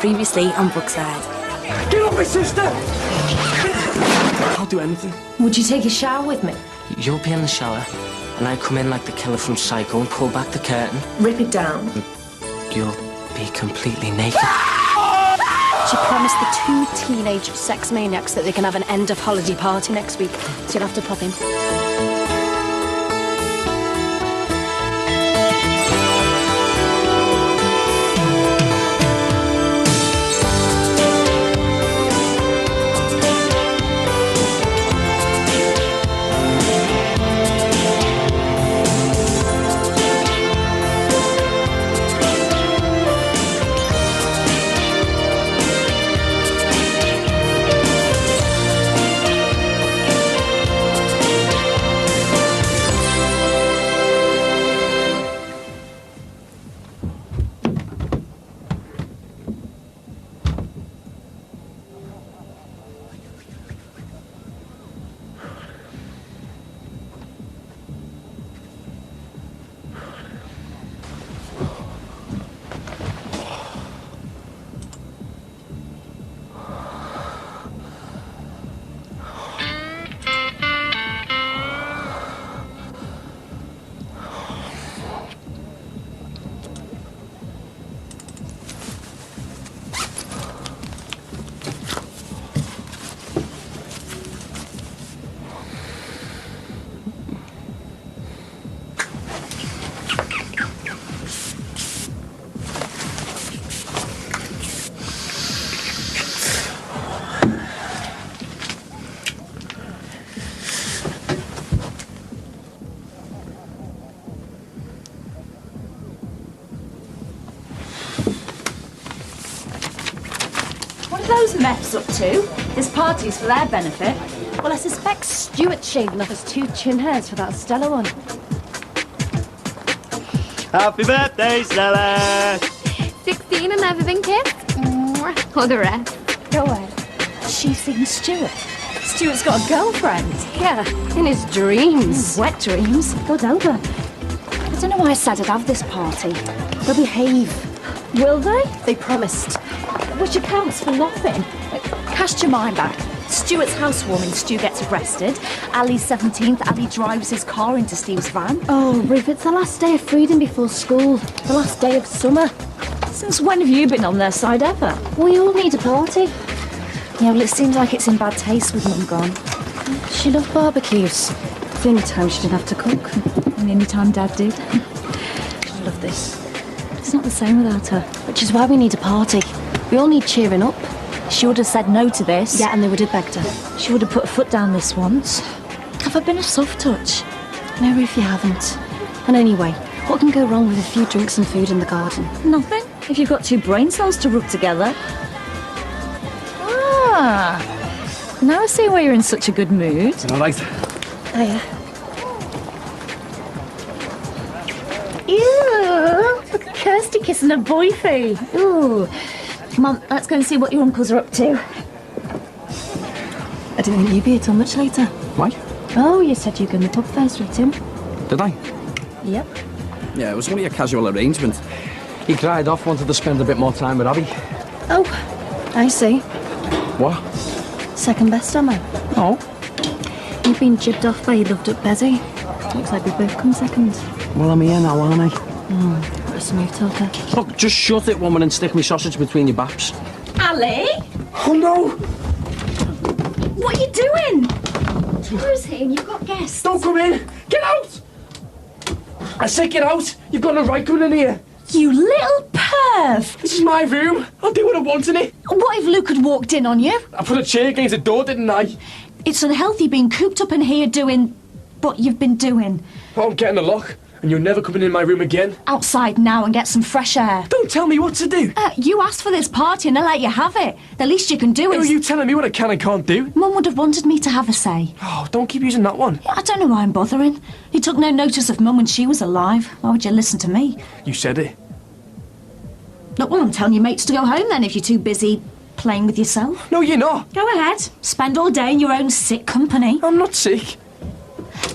Previously on Brookside. Get off my sister! I'll do anything. Would you take a shower with me? You'll be in the shower, and I come in like the killer from Psycho and pull back the curtain. Rip it down. You'll be completely naked. She promised the two teenage sex maniacs that they can have an end-of-holiday party next week, so you'll have to pop in. What are those meths up to? This party's for their benefit. Well, I suspect Stuart's shaving off his two chin hairs for that Stella one. Happy birthday, Stella! 16 and never been kissed? Or the rest? Go away. She's seen Stuart. Stuart's got a girlfriend. Yeah, in his dreams. Wet dreams. Good over. I don't know why I said I'd have this party. They'll behave. Will they? They promised. Which accounts for nothing. Cast your mind back. Stuart's housewarming, Stu gets arrested. Ali's 17th, Ali drives his car into Steve's van. Oh, Ruth, it's the last day of freedom before school. The last day of summer. Since when have you been on their side ever? We all need a party. Yeah, well, it seems like it's in bad taste with Mum gone. She loved barbecues. The only time she didn't have to cook. And the only time Dad did. I love this. It's not the same without her. Which is why we need a party. We all need cheering up. She would have said no to this. Yeah, and they would have begged her. She would have put a foot down this once. Have I been a soft touch? No, Ruth, you haven't. And anyway, what can go wrong with a few drinks and food in the garden? Nothing. If you've got two brain cells to rub together. Ah, now I see why you're in such a good mood. All right. Oh, yeah. Ew! Look at Kirsty kissing her boyfriend. Ooh. Come on, let's go and see what your uncles are up to. I didn't think you'd be here till much later. Why? Oh, you said you'd go in the pub first with Tim. Did I? Yep. Yeah, it was only a casual arrangement. He cried off, wanted to spend a bit more time with Abby. Oh, I see. What? Second best, am I? Oh. You've been jibbed off by your loved-up Bezzy. Looks like we both come second. Well, I'm here now, aren't I? What a smooth talker. Look, just shut it, woman, and stick me sausage between your baps. Ali? Oh, no! What are you doing? Who's here? You've got guests. Don't come in! Get out! I said get out! You've got no right coming in here! You little perv! This is my room! I'll do what I want in it! What if Luke had walked in on you? I put a chair against the door, didn't I? It's unhealthy being cooped up in here doing what you've been doing. Oh, I'm getting a lock, and you're never coming in my room again. Outside now and get some fresh air. Don't tell me what to do! You asked for this party and they let you have it. The least you can do Who are is... you telling me what I can and can't do? Mum would have wanted me to have a say. Oh, don't keep using that one. I don't know why I'm bothering. You took no notice of Mum when she was alive. Why would you listen to me? You said it. Look, well, I'm telling your mates to go home then if you're too busy playing with yourself. No, you're not. Go ahead. Spend all day in your own sick company. I'm not sick.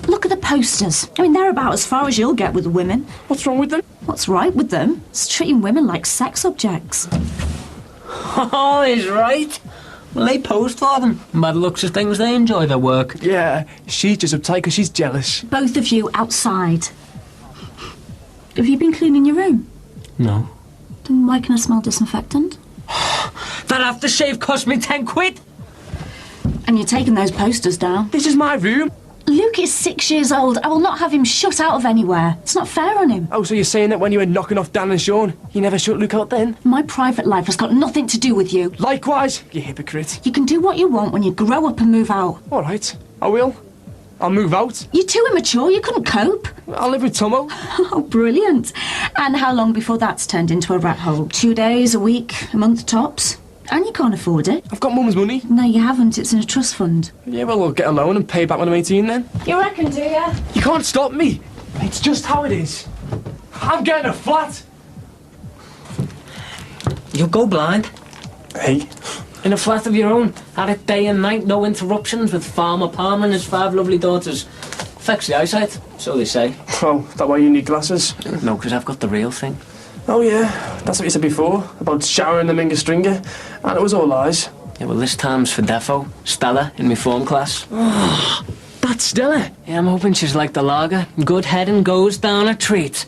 Look at the posters. I mean, they're about as far as you'll get with women. What's wrong with them? What's right with them? It's treating women like sex objects. Oh, he's right. Well, they post for them. By the looks of things, they enjoy their work. Yeah, she's just uptight because she's jealous. Both of you outside. Have you been cleaning your room? No. Then why can I smell disinfectant? That aftershave cost me 10 quid. And you're taking those posters down. This is my room. Luke is 6 years old. I will not have him shut out of anywhere. It's not fair on him. Oh, so you're saying that when you were knocking off Dan and Sean, you never shut Luke out then? My private life has got nothing to do with you. Likewise, you hypocrite. You can do what you want when you grow up and move out. All right, I will. I'll move out. You're too immature. You couldn't cope. I'll live with Tomo. Oh, brilliant. And how long before that's turned into a rat hole? 2 days, a week, a month tops? And you can't afford it. I've got Mum's money. No, you haven't. It's in a trust fund. Yeah, well, I'll get a loan and pay back when I'm 18 then. You reckon, do you? You can't stop me. It's just how it is. I'm getting a flat. You'll go blind. Hey. In a flat of your own. At it day and night, no interruptions, with Farmer Palmer and his 5 lovely daughters. Affects the eyesight, so they say. Oh, that why you need glasses? No, because I've got the real thing. Oh, yeah. That's what you said before, about showering the Minga stringer. And it was all lies. Yeah, well, this time's for Defo. Stella, in my form class. Oh, that's Stella. Yeah, I'm hoping she's like the lager. Good head and goes down a treat.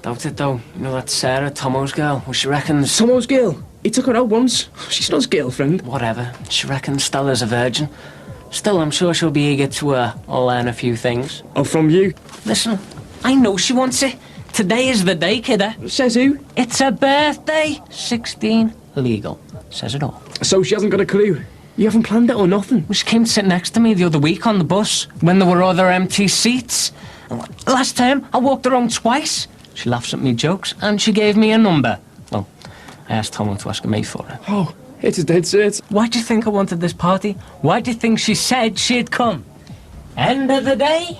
Doubt it, though. You know, that's Sarah, Tomo's girl. Well, she reckons... Tomo's girl. He took her out once. She's not his girlfriend. Whatever. She reckons Stella's a virgin. Still, I'm sure she'll be eager to learn a few things. Oh, from you? Listen, I know she wants it. Today is the day, kidder. Says who? It's her birthday. 16. Legal. Says it all. So she hasn't got a clue? You haven't planned it or nothing? She came to sit next to me the other week on the bus when there were other empty seats. Last time, I walked her home twice. She laughs at me jokes and she gave me a number. Well, I asked Tomo to ask me for it. Oh, it's a dead cert. Why do you think I wanted this party? Why do you think she said she'd come? End of the day?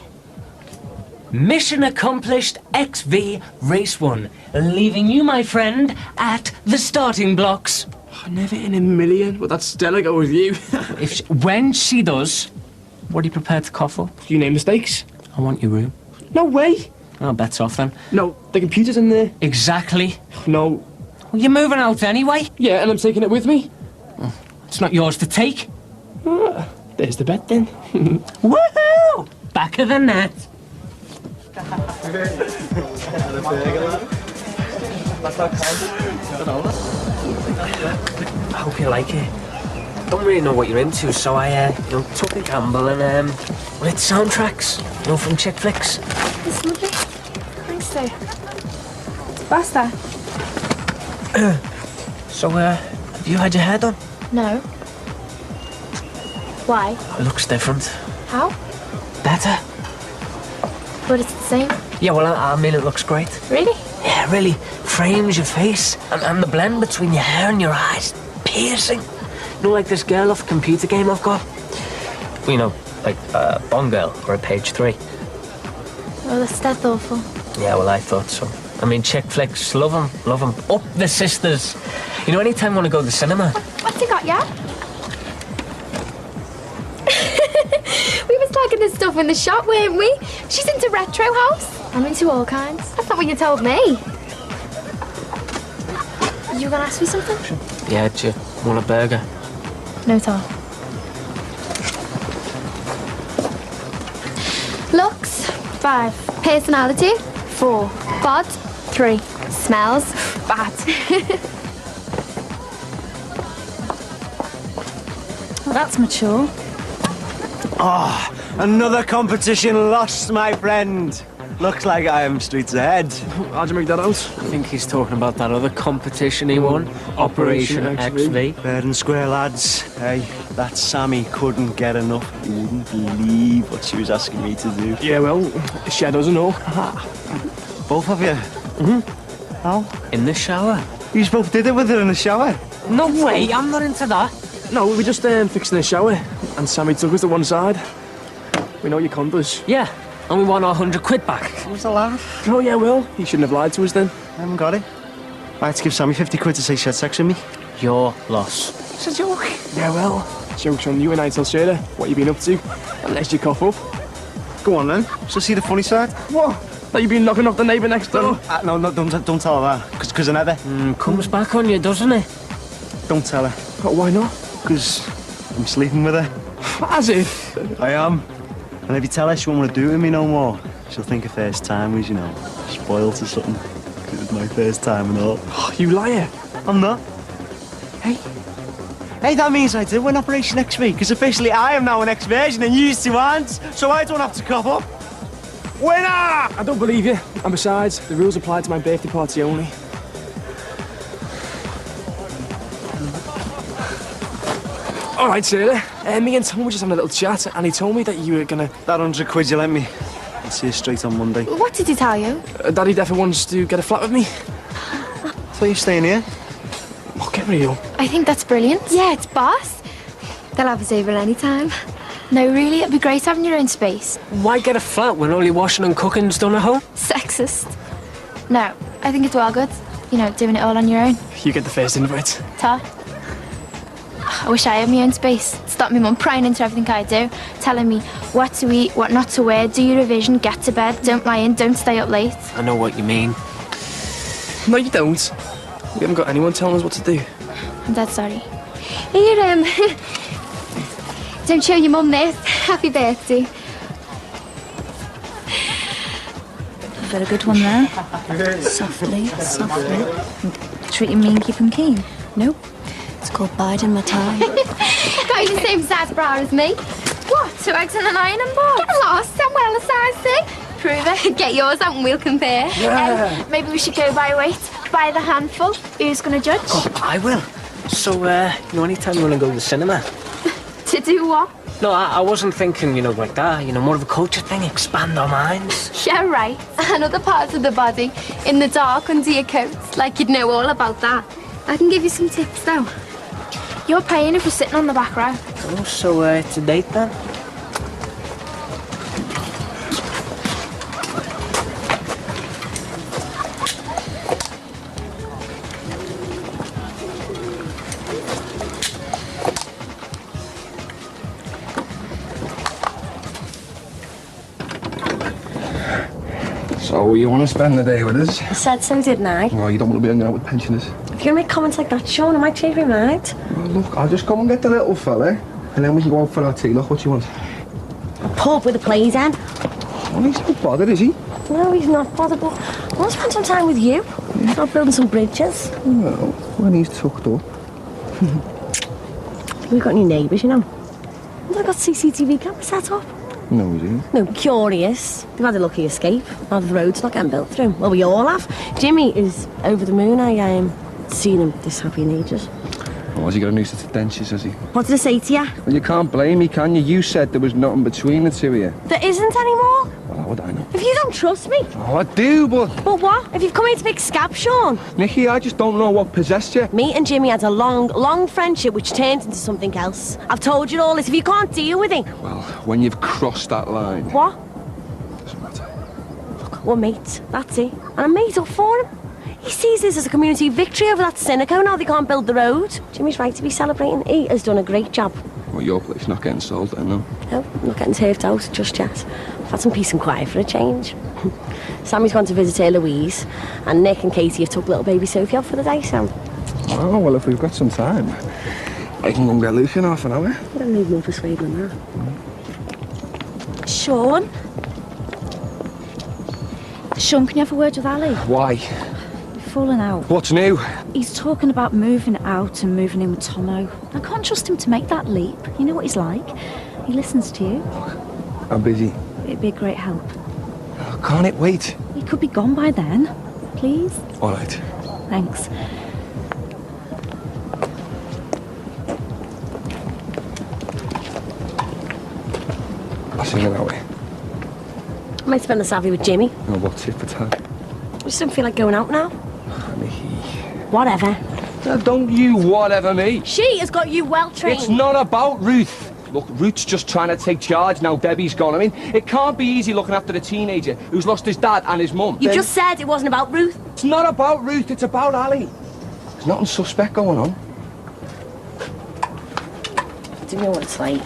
Mission accomplished, XV Race 1. Leaving you, my friend, at the starting blocks. Oh, never in a million would that Stella go with you. When she does, what are you prepared to cough up? You name the stakes? I want your room. No way. Oh, bet's off then. No, the computer's in there. Exactly. No. Well, you're moving out anyway. Yeah, and I'm taking it with me. It's not yours to take. Ah, there's the bet then. Woohoo! Back of the net. I hope you like it. Don't really know what you're into, so I took a gamble and lit soundtracks, from chick flicks. It's lovely. Thanks, Sue. Basta. So, have you had your hair done? No. Why? It looks different. How? Better. But it's the same. Yeah, well, I mean, it looks great. Really? Yeah, really. Frames your face. And the blend between your hair and your eyes. Piercing. You know, like this girl off the computer game I've got? Well, you know, like Bond Girl or a Page 3. Well, that's that awful. Yeah, well, I thought so. I mean, chick flicks, love them. Up the sisters. You know, anytime I want to go to the cinema. What's he got, yeah? We was talking this stuff in the shop, weren't we? She's into retro house. I'm into all kinds. That's not what you told me. You gonna ask me something? Yeah, do you want a burger? No talk. Looks, 5. Personality, 4. Bod, 3. Smells, bad. Well, that's mature. Oh, another competition lost, my friend. Looks like I am streets ahead. How'd you make that out? I think he's talking about that other competition he won. Operation XV. Fair and square, lads. Hey, that Sammy couldn't get enough. You wouldn't believe what she was asking me to do. Yeah, well, she doesn't know. Both of you? Mm-hmm. How? In the shower. You both did it with her in the shower? No way, I'm not into that. No, we just fixing the shower, and Sammy took us to one side. We know your condos. Yeah, and we want our 100 quid back. What was the laugh? Oh, yeah, well, he shouldn't have lied to us then. I haven't got it. I had to give Sammy 50 quid to say she had sex with me. Your loss. It's a joke. Yeah, well, joke's on you and I tell Shada what you've been up to, unless you cough up. Go on then, so see the funny side. What? That you've been knocking off the neighbour next door? No, don't tell her that, because I never. Comes back on you, doesn't it? don't tell her. But why not? Because I'm sleeping with her. As if. I am. And if you tell her she won't want to do it with me no more, she'll think her first time was, you know, spoiled or something. 'Cause it was my first time and all. Oh, you liar. I'm not. Hey. Hey, that means I do win Operation XV, because officially I am now an X version and you two aren't, so I don't have to cough up. Winner! I don't believe you. And besides, the rules apply to my birthday party only. All right, Sarah. Me and Tom were just having a little chat, and he told me that you were gonna... That £100 you lent me. I'll see you straight on Monday. What did he tell you? Daddy definitely wants to get a flat with me. So you're staying here? Oh, get real. I think that's brilliant. Yeah, it's boss. They'll have us over any time. No, really, it'd be great having your own space. Why get a flat when all your washing and cooking's done at home? Sexist. No, I think it's well good. You know, doing it all on your own. You get the first invite. Ta. I wish I had my own space. Stop me mum prying into everything I do, telling me what to eat, what not to wear, do your revision, get to bed, don't lie in, don't stay up late. I know what you mean. No, you don't. We haven't got anyone telling us what to do. I'm dead sorry. Here, don't show your mum this. Happy birthday. I've got a good one there. Softly, softly. Treat him mean, keep him keen. Nope. It's called biding my time. Got you the same size bra as me. What? 2 eggs and an iron box? Get lost. I'm well a size thing. Prove it. Get yours out and we'll compare. Yeah. Maybe we should go by weight, by the handful. Who's gonna judge? Oh, I will. So, you know, anytime you want to go to the cinema? To do what? No, I wasn't thinking, you know, like that. You know, more of a culture thing, expand our minds. Yeah, right. And other parts of the body, in the dark, under your coat. Like you'd know all about that. I can give you some tips, though. You're paying if we're sitting on the back row. Oh, so, it's a date then? So you want to spend the day with us? I said so, didn't I? Well, you don't want to be hanging out with pensioners. If you're gonna make comments like that, Sean, I might change my mind. Well, look, I'll just go and get the little fella, and then we can go out for our tea. Look, what you want? A pub with a plays in. Well, he's not bothered, is he? No, he's not bothered, but I want to spend some time with you. Start building some bridges. Well, when he's tucked up. We've got any neighbours, you know. They've got CCTV cameras set up. No, he didn't. No, curious. They've had a lucky escape. Now the road's not getting built through. Well, we all have. Jimmy is over the moon. I seen him this happy in ages. Oh, has he got a new set of dentures, has he? What did I say to you? Well, you can't blame me, can you? You said there was nothing between the two of you. There isn't anymore. Well, how would I know? If you don't trust me. Oh, I do, but... But what? If you've come here to pick scab, Sean. Nikki, I just don't know what possessed you. Me and Jimmy had a long friendship which turned into something else. I've told you all this. If you can't deal with it... Well, when you've crossed that line... What? Doesn't matter. Look, we're mates. That's it. And I'm made up for him. He sees this as a community victory over that Cynico. Now they can't build the road. Jimmy's right to be celebrating. He has done a great job. Well, your place not getting sold then, no? No, I'm not getting turfed out just yet. I've had some peace and quiet for a change. Sammy's gone to visit her Louise, and Nick and Katie have took little baby Sophie off for the day, so... Oh, well, if we've got some time, I can go and get Luke in half an hour. I don't need more persuading than that. Sean? Sean, can you have a word with Ali? Why? You've fallen out. What's new? He's talking about moving out and moving in with Tomo. I can't trust him to make that leap. You know what he's like. He listens to you. I'm busy. It'd be a great help. Oh, can't it wait? He could be gone by then. Please? All right. Thanks. I'll see you that way. I might spend the savvy with Jimmy. No, what's it for time? I just don't feel like going out now. Nikki. Whatever. Now, don't you whatever me. She has got you well trained. It's not about Ruth. Look, Ruth's just trying to take charge now Debbie's gone. I mean, it can't be easy looking after a teenager who's lost his dad and his mum. You just said it wasn't about Ruth. It's not about Ruth, it's about Ali. There's nothing suspect going on. Do you know what it's like?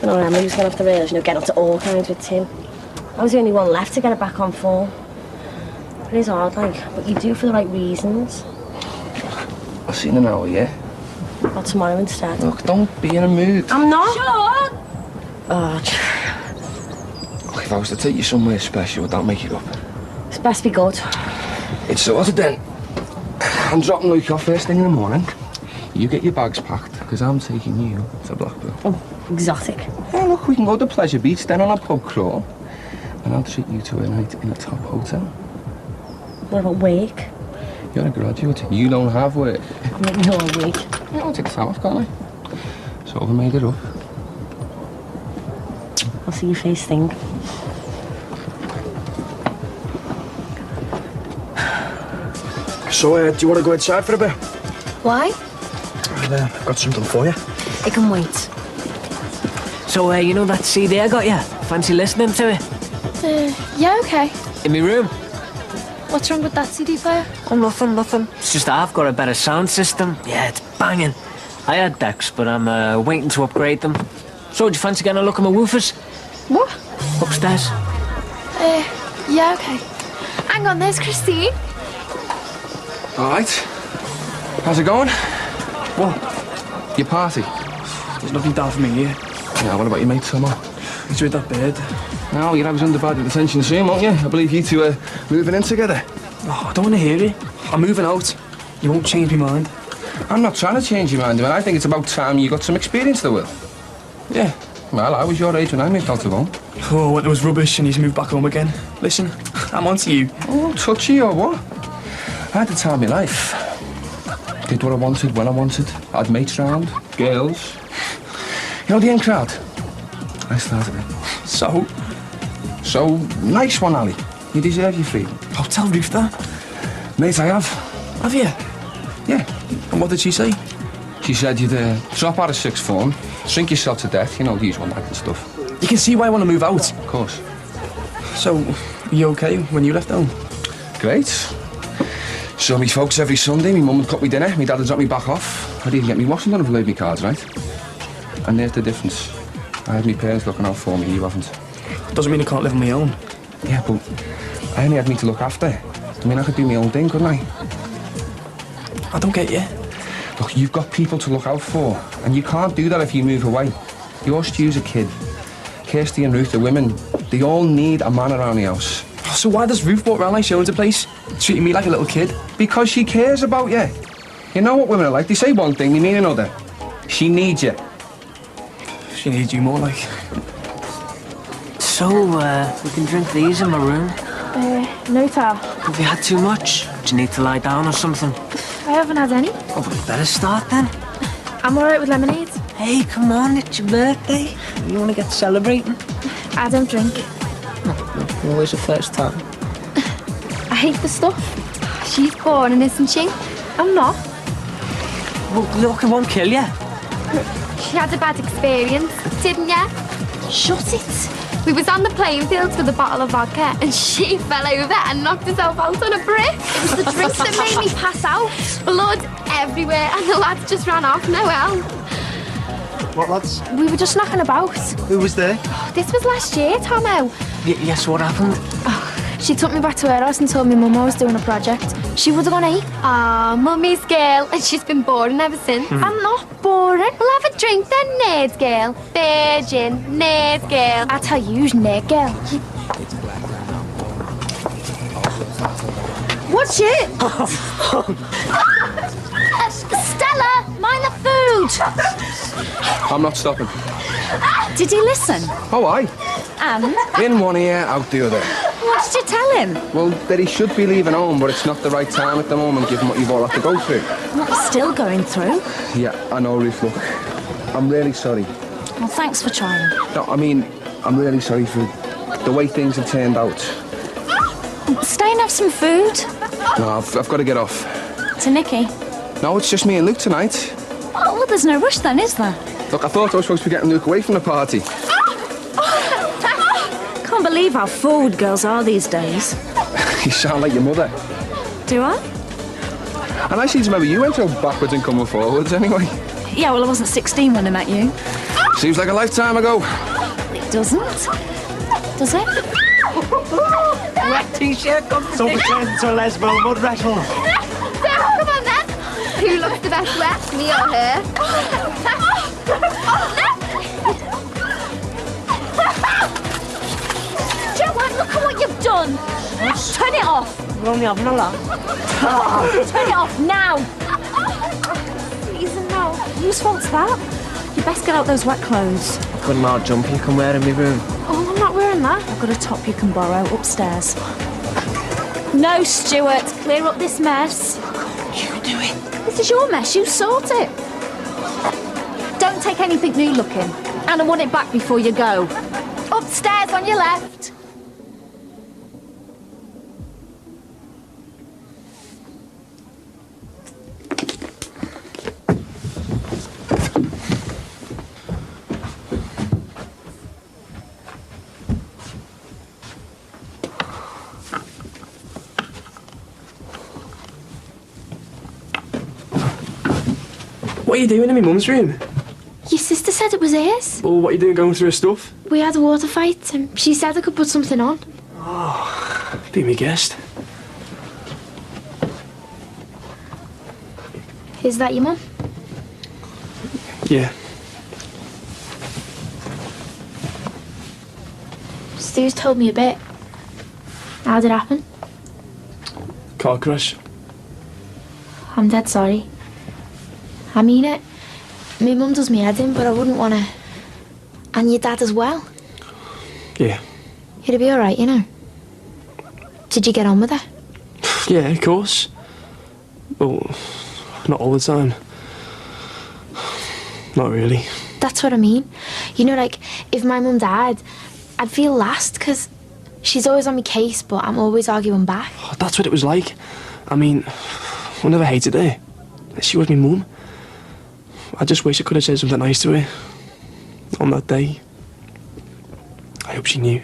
I know Emily's gonna have to realise, you know, get up to all kinds with Tim. I was the only one left to get it back on form. It is hard, like, but you do for the right reasons. I'll see you in an hour, yeah? Or tomorrow instead. Look, don't be in a mood. I'm not. Sean! Oh, Look, if I was to take you somewhere special, would that make it up? it's best be good. It's sorted then. I'm dropping Luke off first thing in the morning. You get your bags packed, because I'm taking you to Blackpool. Oh, exotic. Yeah, look, we can go to Pleasure Beach, then on a pub crawl. And I'll treat you to a night in a top hotel. What about work? You're a graduate. You don't have work. I'm making the whole week. Yeah, I'll take the time off, can't I? So we made it up. I'll see you first thing. So, do you want to go outside for a bit? Why? I've got something for you. It can wait. So, you know that CD I got you? Fancy listening to it? Yeah, okay. In my room? What's wrong with that CD player? Oh, nothing. It's just I've got a better sound system. Yeah, it's banging. I had decks, but I'm waiting to upgrade them. So, do you fancy getting a look at my woofers? What? Upstairs? Yeah, okay. Hang on, there's Christine. All right. How's it going? What? Your party? There's nothing down for me here. Yeah, what about your mate, Tomo? He's with that bird. No, you'll have his underbody detention soon, won't you? I believe you two are moving in together. Oh, I don't want to hear it. I'm moving out. You won't change my mind. I'm not trying to change your mind, man. I think it's about time you got some experience, though, Will. Yeah. Well, I was your age when I moved out of home. Oh, when it was rubbish and he's moved back home again. Listen, I'm on to you. Oh, touchy or what? I had the time of my life. Did what I wanted when I wanted. I had mates round, girls. You know the in crowd? I started it. So, nice one, Ali. You deserve your freedom. Oh, tell Ruth that. Mate, I have. Have you? Yeah. And what did she say? She said you'd drop out of sixth form, shrink yourself to death, you know, the usual nagging stuff. You can see why I want to move out. Of course. So, were you okay when you left home? Great. Saw me folks every Sunday, my mum would cook me dinner, my dad would drop me back off. I'd even get me washing done if I laid me cards right. And there's the difference. I had my parents looking out for me, you haven't. Doesn't mean I can't live on my own. Yeah, but I only had me to look after. I mean, I could do my own thing, couldn't I? I don't get you. Look, you've got people to look out for, and you can't do that if you move away. Your Stu's a kid. Kirsty and Ruth, the women, they all need a man around the house. So why does Ruth walk around like she owns a place, treating me like a little kid? Because she cares about you. You know what women are like, they say one thing, they mean another. She needs you. She needs you more like. So, we can drink these in my room. No, Tal. Have you had too much? Do you need to lie down or something? I haven't had any. Oh, but we better start then. I'm alright with lemonade. Hey, come on, it's your birthday. You want to get celebrating? I don't drink. Always the first time. I hate the stuff. She's boring, isn't she? I'm not. Well, look, it won't kill you. She had a bad experience, didn't ya? Shut it. We was on the playing fields with a bottle of vodka and she fell over and knocked herself out on a brick. It was the drink that made me pass out. Blood everywhere and the lads just ran off, no help. What, lads? We were just knocking about. Who was there? This was last year, Tomo. Yes, what happened? She took me back to her house and told me Mum I was doing a project. She would have gone 8. Mummy's girl, and she's been boring ever since. I'm not boring. We'll have a drink then, nerd girl. Virgin, nerd girl. I tell you, nerd girl. What's it? Stella, mind the food. I'm not stopping. Did he listen? Oh, aye. And In one ear, out the other. what did you tell him? Well, that he should be leaving home, but it's not the right time at the moment, given what you've all had to go through. Still going through? Yeah, I know, Ruth, look. I'm really sorry. Well, thanks for trying. No, I mean, I'm really sorry for the way things have turned out. Stay and have some food. No, I've got to get off. To Nikki. No, it's just me and Luke tonight. Oh, well, there's no rush then, is there? Look, I thought I was supposed to be getting Luke away from the party. Can't believe how forward girls are these days. You sound like your mother. Do I? And I seem to remember you went so backwards and coming forwards anyway. Yeah, well, I wasn't 16 when I met you. Seems like a lifetime ago. It doesn't. Does it? Wet t-shirt competition. So pretend to a lesbo mud wrestle. Come on then. Who Who looks the best wet, me or her? Joanne, look at what you've done. Turn it off. We're only having a laugh. Turn it off now. Please no. Whose fault's that? You best get out those wet clothes. Got an odd jumper you can wear in my room. Oh, I'm not wearing that. I've got a top you can borrow upstairs. No, Stuart. Clear up this mess. You do it. This is your mess. You sort it. Don't take anything new looking. And I want it back before you go. Upstairs on your left. What are you doing in my mum's room? Your sister said it was hers. Well, what are you doing going through her stuff? We had a water fight and she said I could put something on. Be me guest. Is that your mum? Yeah. Stu's told me a bit. How did it happen? Car crash. I'm dead sorry. I mean it. My mum does me head in, but I wouldn't want to. And your dad as well. Yeah. It'll be alright, you know. Did you get on with her? Yeah, of course. Well, not all the time. Not really. That's what I mean. You know, like, if my mum died, I'd feel last, because she's always on my case, but I'm always arguing back. Oh, that's what it was like. I mean, I never hated her. She was my mum. I just wish I could have said something nice to her on that day. I hope she knew.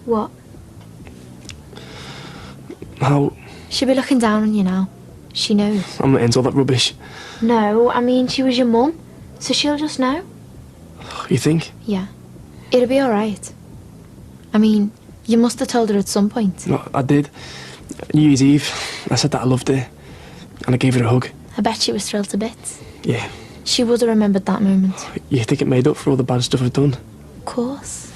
What? How She'll be looking down on you now. She knows. I'm not into all that rubbish. No, I mean, she was your mum, so she'll just know. You think? Yeah. It'll be alright. I mean, you must have told her at some point. No, I did. New Year's Eve, I said that I loved her. And I gave her a hug. I bet she was thrilled to bits. Yeah. She would have remembered that moment. You think it made up for all the bad stuff I've done? Of course.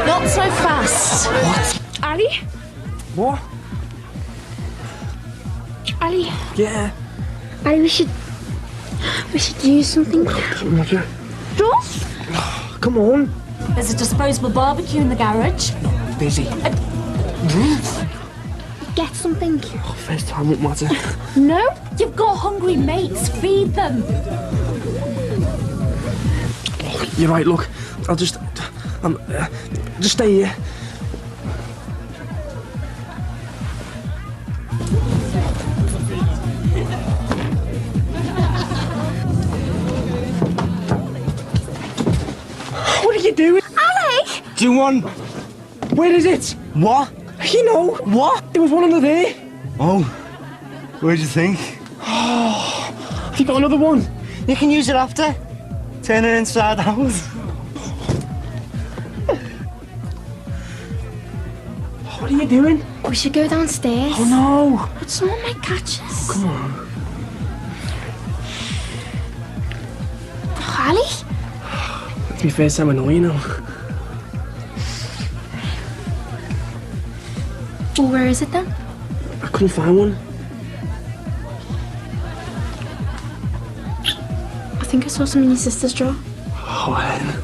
Not so fast. Ali? What? Ali? Yeah. Ali, we should do something. Roger. Just? Come on. There's a disposable barbecue in the garage. Busy. Get something. First time won't matter. No? You've got hungry mates. Feed them. You're right, look. I'll just stay here. What are you doing? Ali! Do you want... Where is it? What? You know. What? There was one under there. Oh, where'd you think? Have you got another one? You can use it after. Turn it inside out. What are you doing? We should go downstairs. Oh no. But someone might catch us. Come on. Oh, Ali? It's my first time I know you now. Well, where is it then? I couldn't find one. I think I saw some in your sister's drawer. Oh, Helen.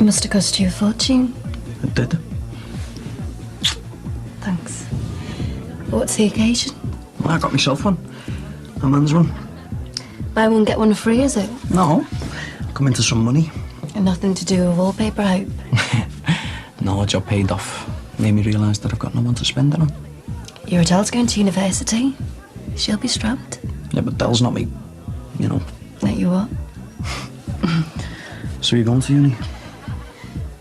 Must have cost you a fortune. It did. Thanks. What's the occasion? Well, I got myself one. A man's one. Buy one, get one free, is it? No. Come into some money. And nothing to do with wallpaper, I hope. No, job paid off. Made me realise that I've got no one to spend it on. Your Adele's going to university. She'll be strapped. Yeah, but Del's not me, you know. Not you what? So you're going to uni?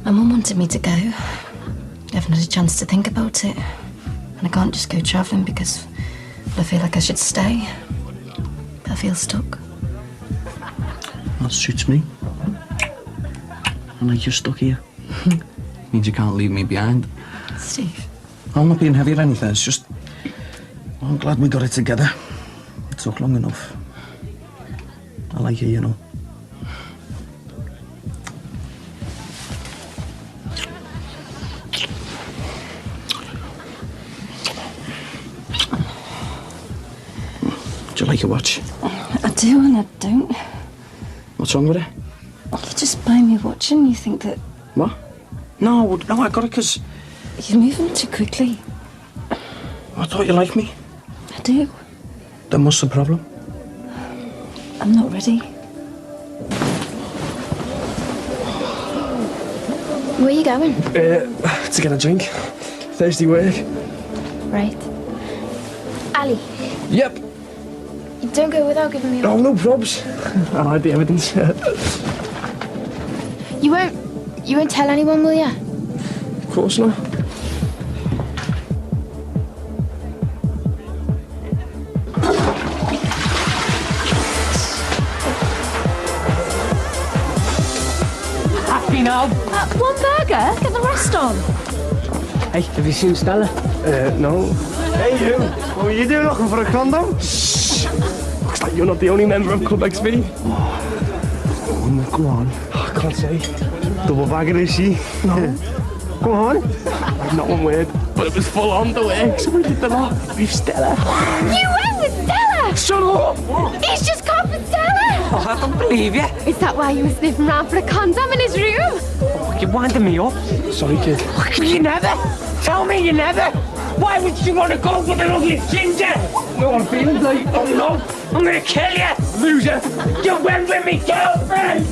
My mum wanted me to go. I haven't had a chance to think about it. And I can't just go travelling because I feel like I should stay. But I feel stuck. That suits me. I like you're stuck here. Means you can't leave me behind. Steve. I'm not being heavy or anything, it's just... I'm glad we got it together. It took long enough. I like you, you know. Do you like your watch? I do and I don't. What's wrong with it? You just buy me a watch and you think that What? No, I got it because... you're moving too quickly. I thought you liked me. I do. Then what's the problem? I'm not ready. Where are you going? To get a drink. Thursday work. Right. Ali, Yep. don't go without giving me a... Oh, no probs. I'll hide the evidence. You won't tell anyone, will you? Of course not. Happy now? One burger? Get the rest on. Hey, have you seen Stella? No. Hey, you! What were you doing looking for a condom? Looks like you're not the only member of Club XV. Go on. I can't say. Double bagging, is she? No. Go on. Not one word. But it was full on the work, so we did the lot with Stella. You went with Stella! Shut up! He's just caught with Stella! Oh, I don't believe you. Is that why you were sniffing around for a condom in his room? You're winding me up. Sorry, kid. You never. Tell me you never. Why would you want to go with an ugly ginger? No, I'm feeling like... Oh no, I'm gonna kill you. Loser. You went with me girlfriend.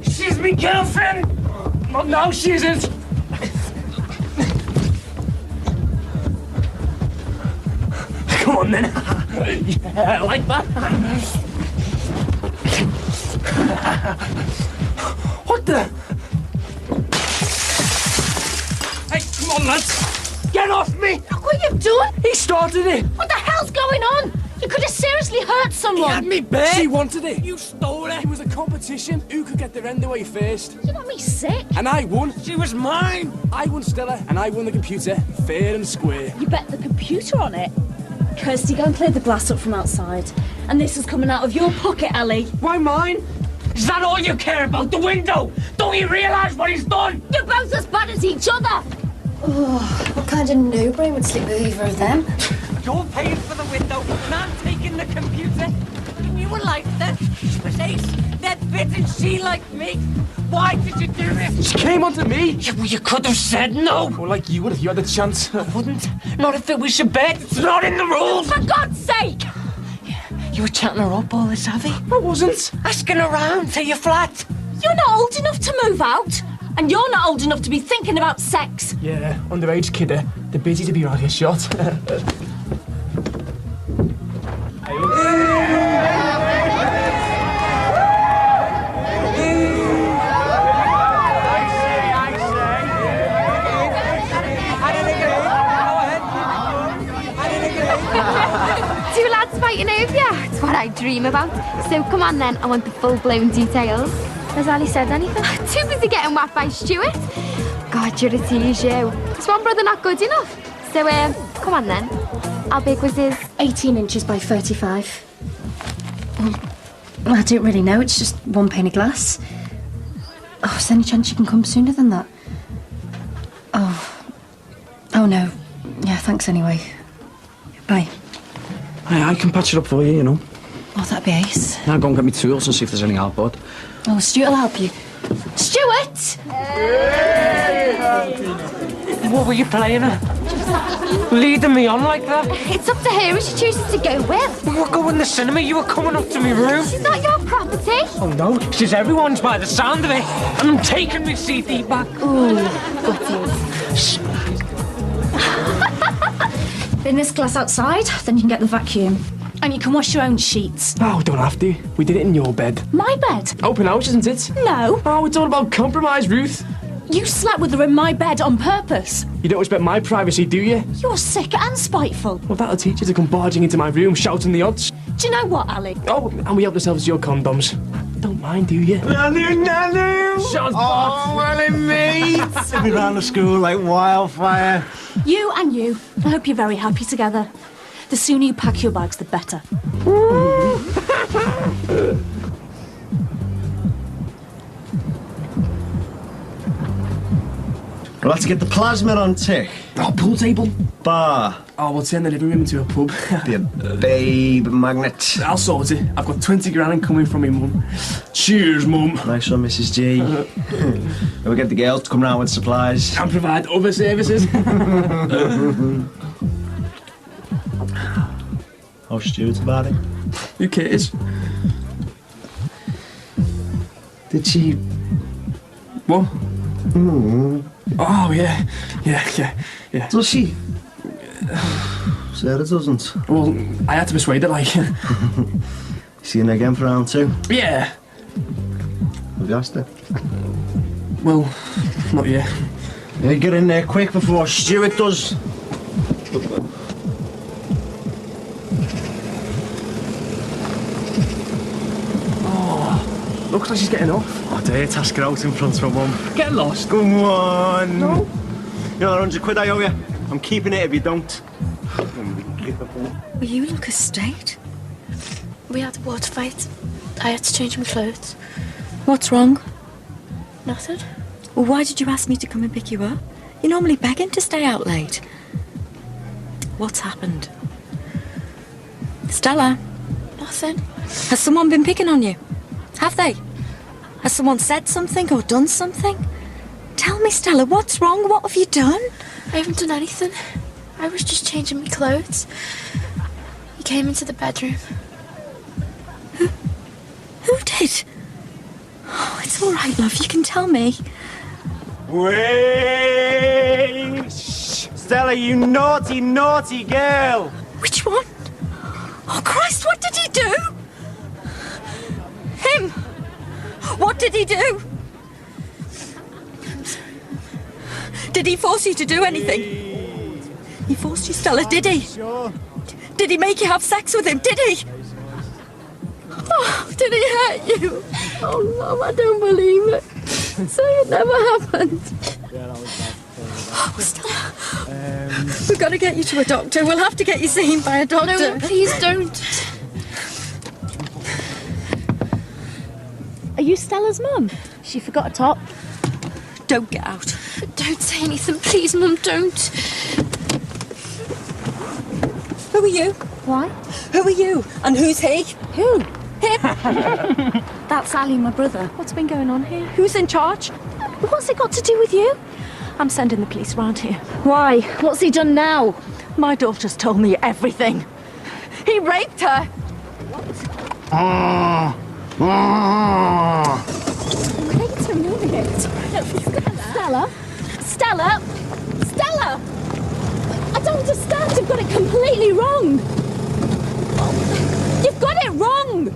She's me girlfriend. Not now, she isn't. Come on, then. Yeah, like that. What the? Hey, come on, lads. Get off me! Look what you've done! He started it! What the hell's going on? You could have seriously hurt someone. He had me bit! She wanted it! You stole it! It was a competition. Who could get their end away first? You got me sick. And I won. She was mine. I won Stella, and I won the computer. Fair and square. You bet the computer on it. Kirsty, go and clear the glass up from outside. And this is coming out of your pocket, Ali. Why mine? Is that all you care about? The window? Don't you realise what he's done? You're both as bad as each other. What kind of no-brain would sleep with either of them? You're paying for the window, and I'm taking the computer. You were like that. She was ace. That bit and she liked me. Why did you do this? She came onto me. You could have said no. Or like you would if you had the chance. I wouldn't. Not if it was your bed. It's not in the rules. For God's sake! You were chatting her up all this, have you? I wasn't. Asking around to your flat. You're not old enough to move out. And you're not old enough to be thinking about sex. Yeah, underage kidder. They're busy to be right here shot. Two lads fighting over you. It's what I dream about. So come on then, I want the full-blown details. Has Ali said anything? Too busy getting whacked by Stuart. God, you're a tease, you. Is one brother not good enough? So, come on then. How big was his? 18 inches by 35. Well, I don't really know. It's just one pane of glass. Oh, is there any chance you can come sooner than that? Oh no. Yeah, thanks anyway. Bye. I can patch it up for you, you know. Oh, that'd be ace. Now go and get me tools and see if there's any help, bud. Oh, Stuart will help you. Stuart! What were you playing at? Leading me on like that? It's up to her who she chooses to go with. We were going to the cinema, you were coming up to my room. She's not your property. Oh no, she's everyone's by the sound of it. And I'm taking my CD back. Ooh, Bin this glass outside, then you can get the vacuum. And you can wash your own sheets. Oh, we don't have to. We did it in your bed. My bed? Open house, isn't it? No. Oh, it's all about compromise, Ruth. You slept with her in my bed on purpose. You don't respect my privacy, do you? You're sick and spiteful. Well, that'll teach you to come barging into my room, shouting the odds. Do you know what, Ali? Oh, and we helped ourselves to your condoms. Don't mind, do you? Nanu! Shut Oh, well, mate! Send me round the school like wildfire. You and you. I hope you're very happy together. The sooner you pack your bags, the better. We'll have to get the plasma on tick. Oh, pool table. Bar. Oh, we'll turn the living room into a pub. Be a babe magnet. I'll sort it. I've got 20 grand coming from me mum. Cheers, mum. Nice one, Mrs. G. We'll get the girls to come round with supplies. And provide other services. How's Stuart about it? Who cares? Did she... What? Oh, yeah. Yeah. Does she? Sarah doesn't. Well, I had to persuade her, like. Seeing her again for round 2? Yeah. Have you asked her? Well, not yet. Yeah, get in there quick before Stuart does. Looks like she's getting off. Oh, dare task her out in front of her mum. Get lost. Come on. No. You know that 100 quid I owe you? I'm keeping it if you don't. Well, you look a state. We had a water fight. I had to change my clothes. What's wrong? Nothing. Well, why did you ask me to come and pick you up? You're normally begging to stay out late. What's happened? Stella? Nothing. Has someone been picking on you? Have they? Has someone said something or done something? Tell me, Stella, what's wrong? What have you done? I haven't done anything. I was just changing my clothes. He came into the bedroom. Who did? Oh, it's all right, love. You can tell me. Wait! Stella, you naughty, naughty girl! Which one? Oh, Christ, what did he do? Him! What did he do? Did he force you to do anything? He forced you, Stella, did he? Sure. Did he make you have sex with him, did he? Oh, did he hurt you? Oh, Love, I don't believe it. Say it never happened. Oh, Stella. We've got to get you to a doctor. We'll have to get you seen by a doctor. No, please don't. Are you Stella's mum? She forgot a top. Don't get out. Don't say anything, please, Mum, don't. Who are you? Why? Who are you? And who's he? Who? Him. That's Ali, my brother. What's been going on here? Who's in charge? What's it got to do with you? I'm sending the police round here. Why? What's he done now? My daughter's told me everything. He raped her. Wait a minute. Stella? Stella? Stella! I don't understand. You've got it completely wrong. You've got it wrong.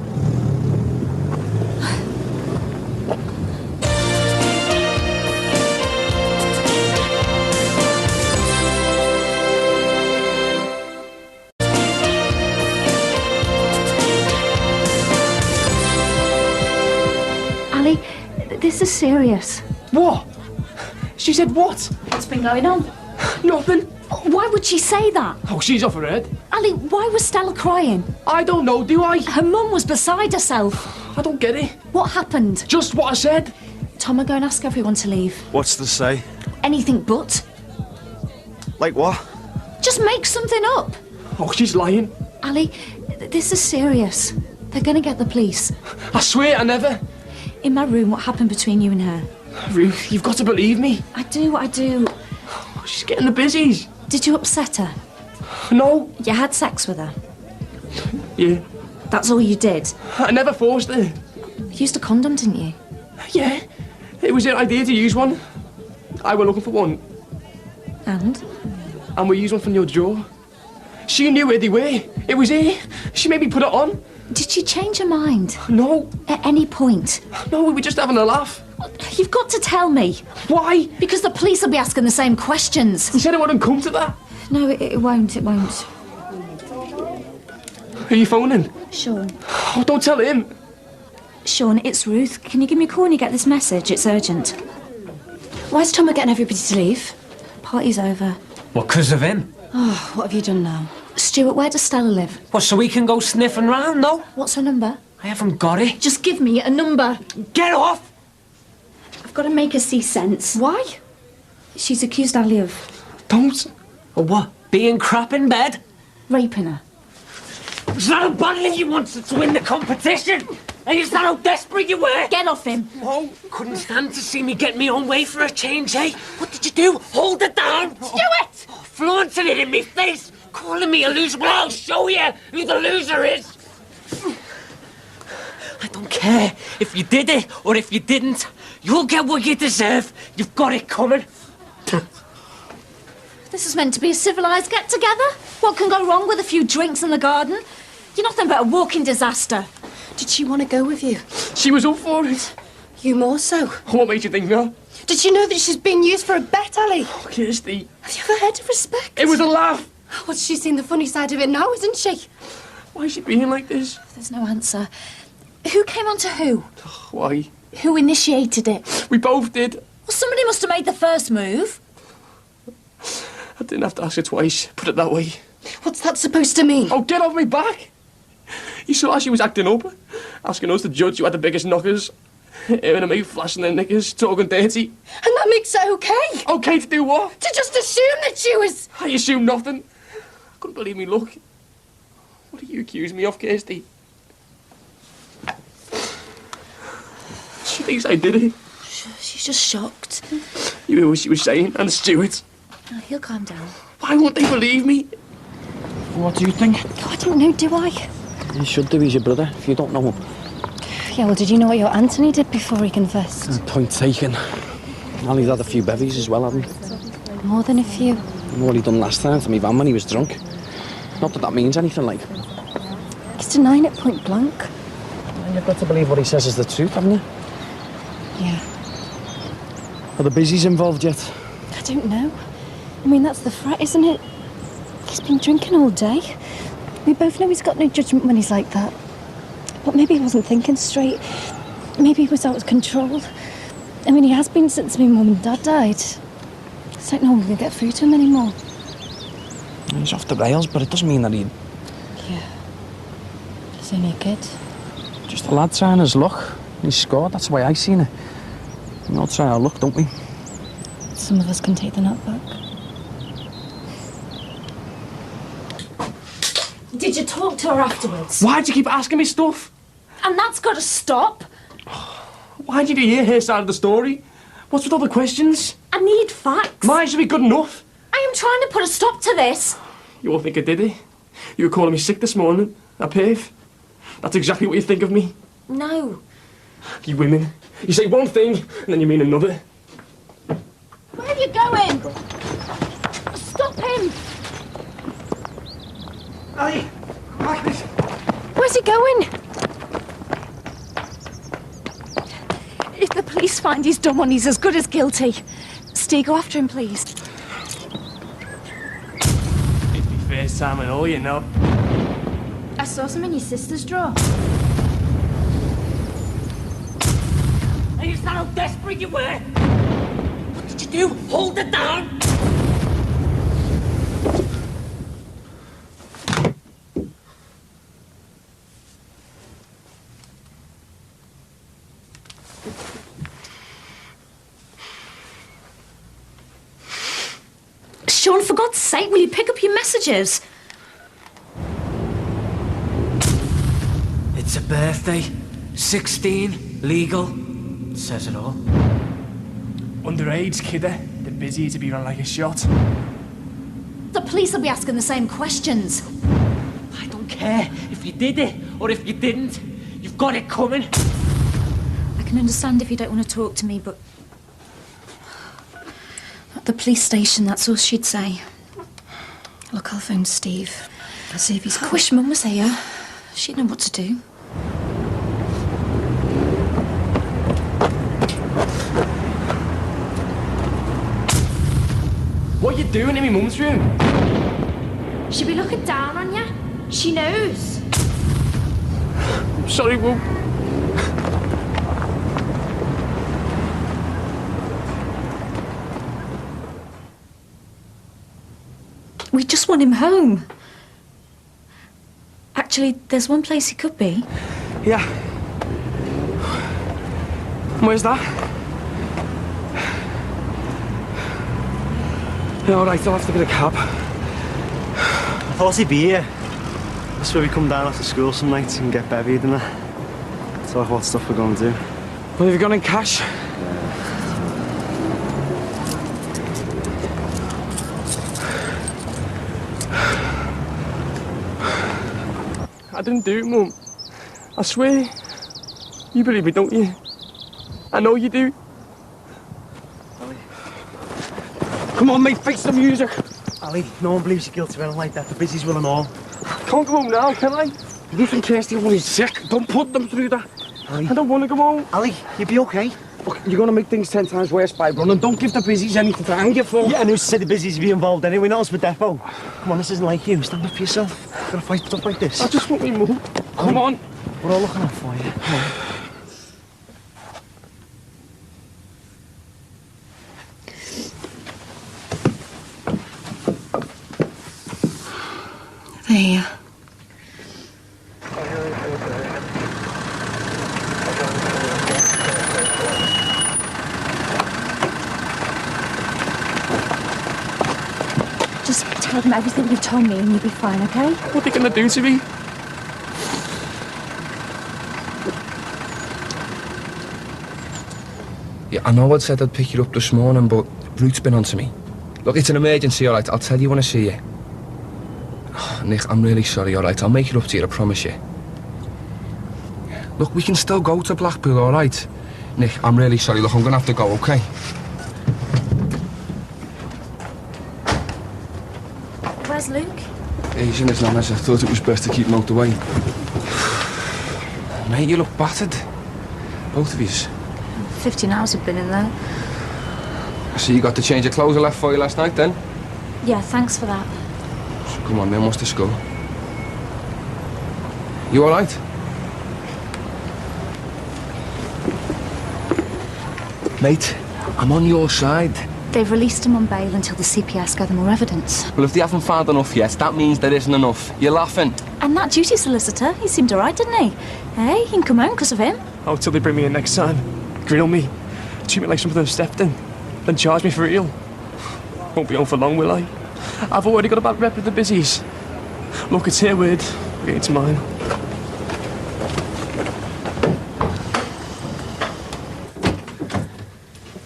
Ali, this is serious. What? She said what? What's been going on? Nothing. Why would she say that? Oh, she's off her head. Ali, why was Stella crying? I don't know, do I? Her mum was beside herself. I don't get it. What happened? Just what I said. Tom, I'll go and ask everyone to leave. What's the say? Anything but. Like what? Just make something up. Oh, she's lying. Ali, this is serious. They're gonna get the police. I swear I never. In my room, what happened between you and her? Ruth, you've got to believe me. I do. She's getting the busies. Did you upset her? No. You had sex with her? Yeah. That's all you did? I never forced her. You used a condom, didn't you? Yeah. It was her idea to use one. I went looking for one. And? And we used one from your drawer. She knew where they were. It was her. She made me put it on. Did she change her mind? No. At any point? No, we were just having a laugh. You've got to tell me. Why? Because the police will be asking the same questions. You said it wouldn't come to that. No, it won't. Who are you phoning? Sean. Oh, don't tell him. Sean, it's Ruth. Can you give me a call when you get this message? It's urgent. Why's Tom getting everybody to leave? Party's over. What, 'cause of him? Oh, what have you done now? Stuart, where does Stella live? What, so we can go sniffing round, no? What's her number? I haven't got it. Just give me a number. Get off! I've got to make her see sense. Why? She's accused Ali of... Don't. Or what? Being crap in bed? raping her. Is that how badly you wanted to win the competition? And is that how desperate you were? Get off him. No, couldn't stand to see me get me own way for a change, eh? What did you do? Hold it down! Do it! Oh, flaunting it in me face! Calling me a loser. Well, I'll show you who the loser is! I don't care if you did it or if you didn't. You'll get what you deserve. You've got it coming. This is meant to be a civilised get-together. What can go wrong with a few drinks in the garden? You're nothing but a walking disaster. Did she want to go with you? She was up for it. You more so? What made you think that? Did you know that she's been used for a bet, Ali? Oh, Kirsty. Have you ever heard of respect? It was a laugh. Well, she's seen the funny side of it now, isn't she? Why is she being like this? There's no answer. Who came on to who? Why? Who initiated it? We both did. Well, somebody must have made the first move. I didn't have to ask her twice, put it that way. What's that supposed to mean? Oh, get off me back! You saw how she was acting up, asking us to judge who had the biggest knockers. Her and a mate flashing their knickers, talking dirty. And that makes it okay? Okay to do what? To just assume that she was... I assumed nothing. I couldn't believe me luck. What do you accuse me of, Kirsty? She thinks I did it. She's just shocked. You hear what she was saying, and Stuart. Oh, he'll calm down. Why won't they believe me? What do you think? Oh, I don't know, do I? You should do, he's your brother, if you don't know him. Yeah, well, did you know what your Anthony did before he confessed? Point taken. Ali's had a few bevies as well, hasn't he? More than a few. What he done last time to me van when he was drunk. Not that that means anything, like. He's denying it point blank. And you've got to believe what he says is the truth, haven't you? Yeah. Are the busies involved yet? I don't know. I mean, that's the threat, isn't it? He's been drinking all day. We both know he's got no judgment when he's like that. But maybe he wasn't thinking straight. Maybe he was out of control. I mean, he has been since my mum and dad died. It's like no one can get through to him anymore. He's off the rails, but it doesn't mean that he... Yeah. He's only a kid. Just a lad trying his luck. He scored, that's the way I seen it. We all try our luck, don't we? Some of us can take the nut back. Did you talk to her afterwards? Why'd you keep asking me stuff? And that's got to stop. Why did you hear her side of the story? What's with all the questions? I need facts. Mine should be good enough. I am trying to put a stop to this. You all think I did it? You were calling me sick this morning. A perf. That's exactly what you think of me. No. You women. You say one thing, and then you mean another. Where are you going? Stop him. Ali, Agnes. Where's he going? If the police find he's done one, he's as good as guilty. Steve, go after him, please. It's my first time and all, you know. I saw some in your sister's drawer. And is that how desperate you were? What did you do? Hold it down! Sean, for God's sake, will you pick up your messages? It's a birthday. 16, legal. Says it all. Underage, kidder. They're busy to be run like a shot. The police will be asking the same questions. I don't care if you did it or if you didn't. You've got it coming. I can understand if you don't want to talk to me, but... At the police station, that's all she'd say. Look, I'll phone Steve. I'll see if he's... I wish Mum was here. She'd know what to do. What are you doing in my mum's room? She'll be looking down on you. She knows. I'm sorry, Mum. We just want him home. Actually, there's one place he could be. Yeah. Where's that? Yeah, all right, I'll have to get a cab. I thought he'd be here. That's where we come down after school some nights and get bevied and that. Talk what stuff we're going to do. Well, have you got any cash? I didn't do it, Mum. I swear. You believe me, don't you? I know you do. Come on, mate, face the music. Ali, no one believes you're guilty of anything like that. The busy's will and all. Can't go home now, can I? Losing Kirsty when he's sick. Don't put them through that. Ali. I don't want to go home. Ali, you'll be okay. Look, you're going to make things 10 times worse by running. Don't give the busies anything to hang you for. Yeah, and who said the busy's be involved anyway? Not us with Depot. Come on, this isn't like you. Stand up for yourself. You're going to fight stuff like this. I just want me mum. Come on. We're all looking out for you. Come on. There. Just tell them everything you've told me and you'll be fine, okay? What are they going to do to me? Yeah, I know I'd said I'd pick you up this morning, but Brute's been on to me. Look, it's an emergency, all right? I'll tell you when I see you. Oh, Nick, I'm really sorry, all right? I'll make it up to you, I promise you. Look, we can still go to Blackpool, all right? Nick, I'm really sorry. Look, I'm going to have to go, okay? Where's Luke? He's in his nana's. I thought it was best to keep him out the way. Mate, you look battered. Both of yous. 15 hours have been in there. I see you got the change of clothes I left for you last night, then? Yeah, thanks for that. So come on, then, what's the score? You all right? Mate, I'm on your side. They've released him on bail until the CPS gather more evidence. Well, if they haven't found enough yet, that means there isn't enough. You're laughing. And that duty solicitor, he seemed alright, didn't he? Hey, he can come home because of him. Oh, till they bring me in next time. Grill me. Treat me like something I've stepped in. Then charge me for real. Won't be on for long, will I? I've already got a bad rep with the busies. Look, it's her word. It's mine.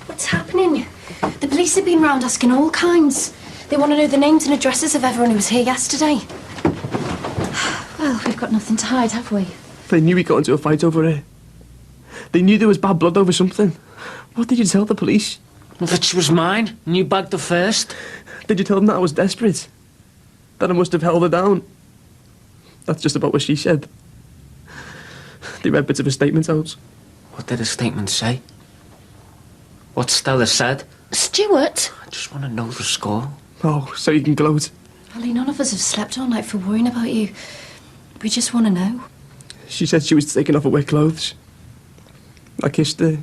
What's happening? The police have been round asking all kinds. They want to know the names and addresses of everyone who was here yesterday. Well, we've got nothing to hide, have we? They knew we got into a fight over it. They knew there was bad blood over something. What did you tell the police? That she was mine, and you bagged her first. Did you tell them that I was desperate? That I must have held her down? That's just about what she said. They read bits of a statement out. What did the statement say? What Stella said? Stuart? I just want to know the score. Oh, so you can gloat. Ali, none of us have slept all night for worrying about you. We just want to know. She said she was taking off her wet clothes. I kissed her.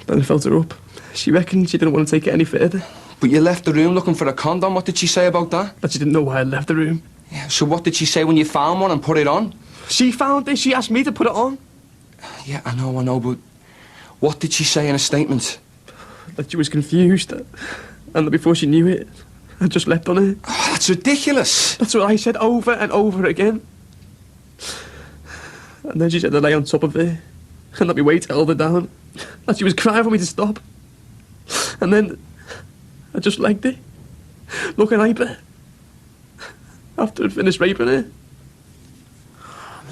Then I felt her up. She reckoned she didn't want to take it any further. But you left the room looking for a condom. What did she say about that? That she didn't know why I left the room. Yeah, so what did she say when you found one and put it on? She found it. She asked me to put it on. Yeah, I know, but what did she say in a statement? That she was confused. And that before she knew it, I just leapt on her. Oh, that's ridiculous. That's what I said over and over again. And then she said to lay on top of her, and that my weight held her down. And she was crying for me to stop. And then I just legged it, looking hyper, after I'd finished raping her.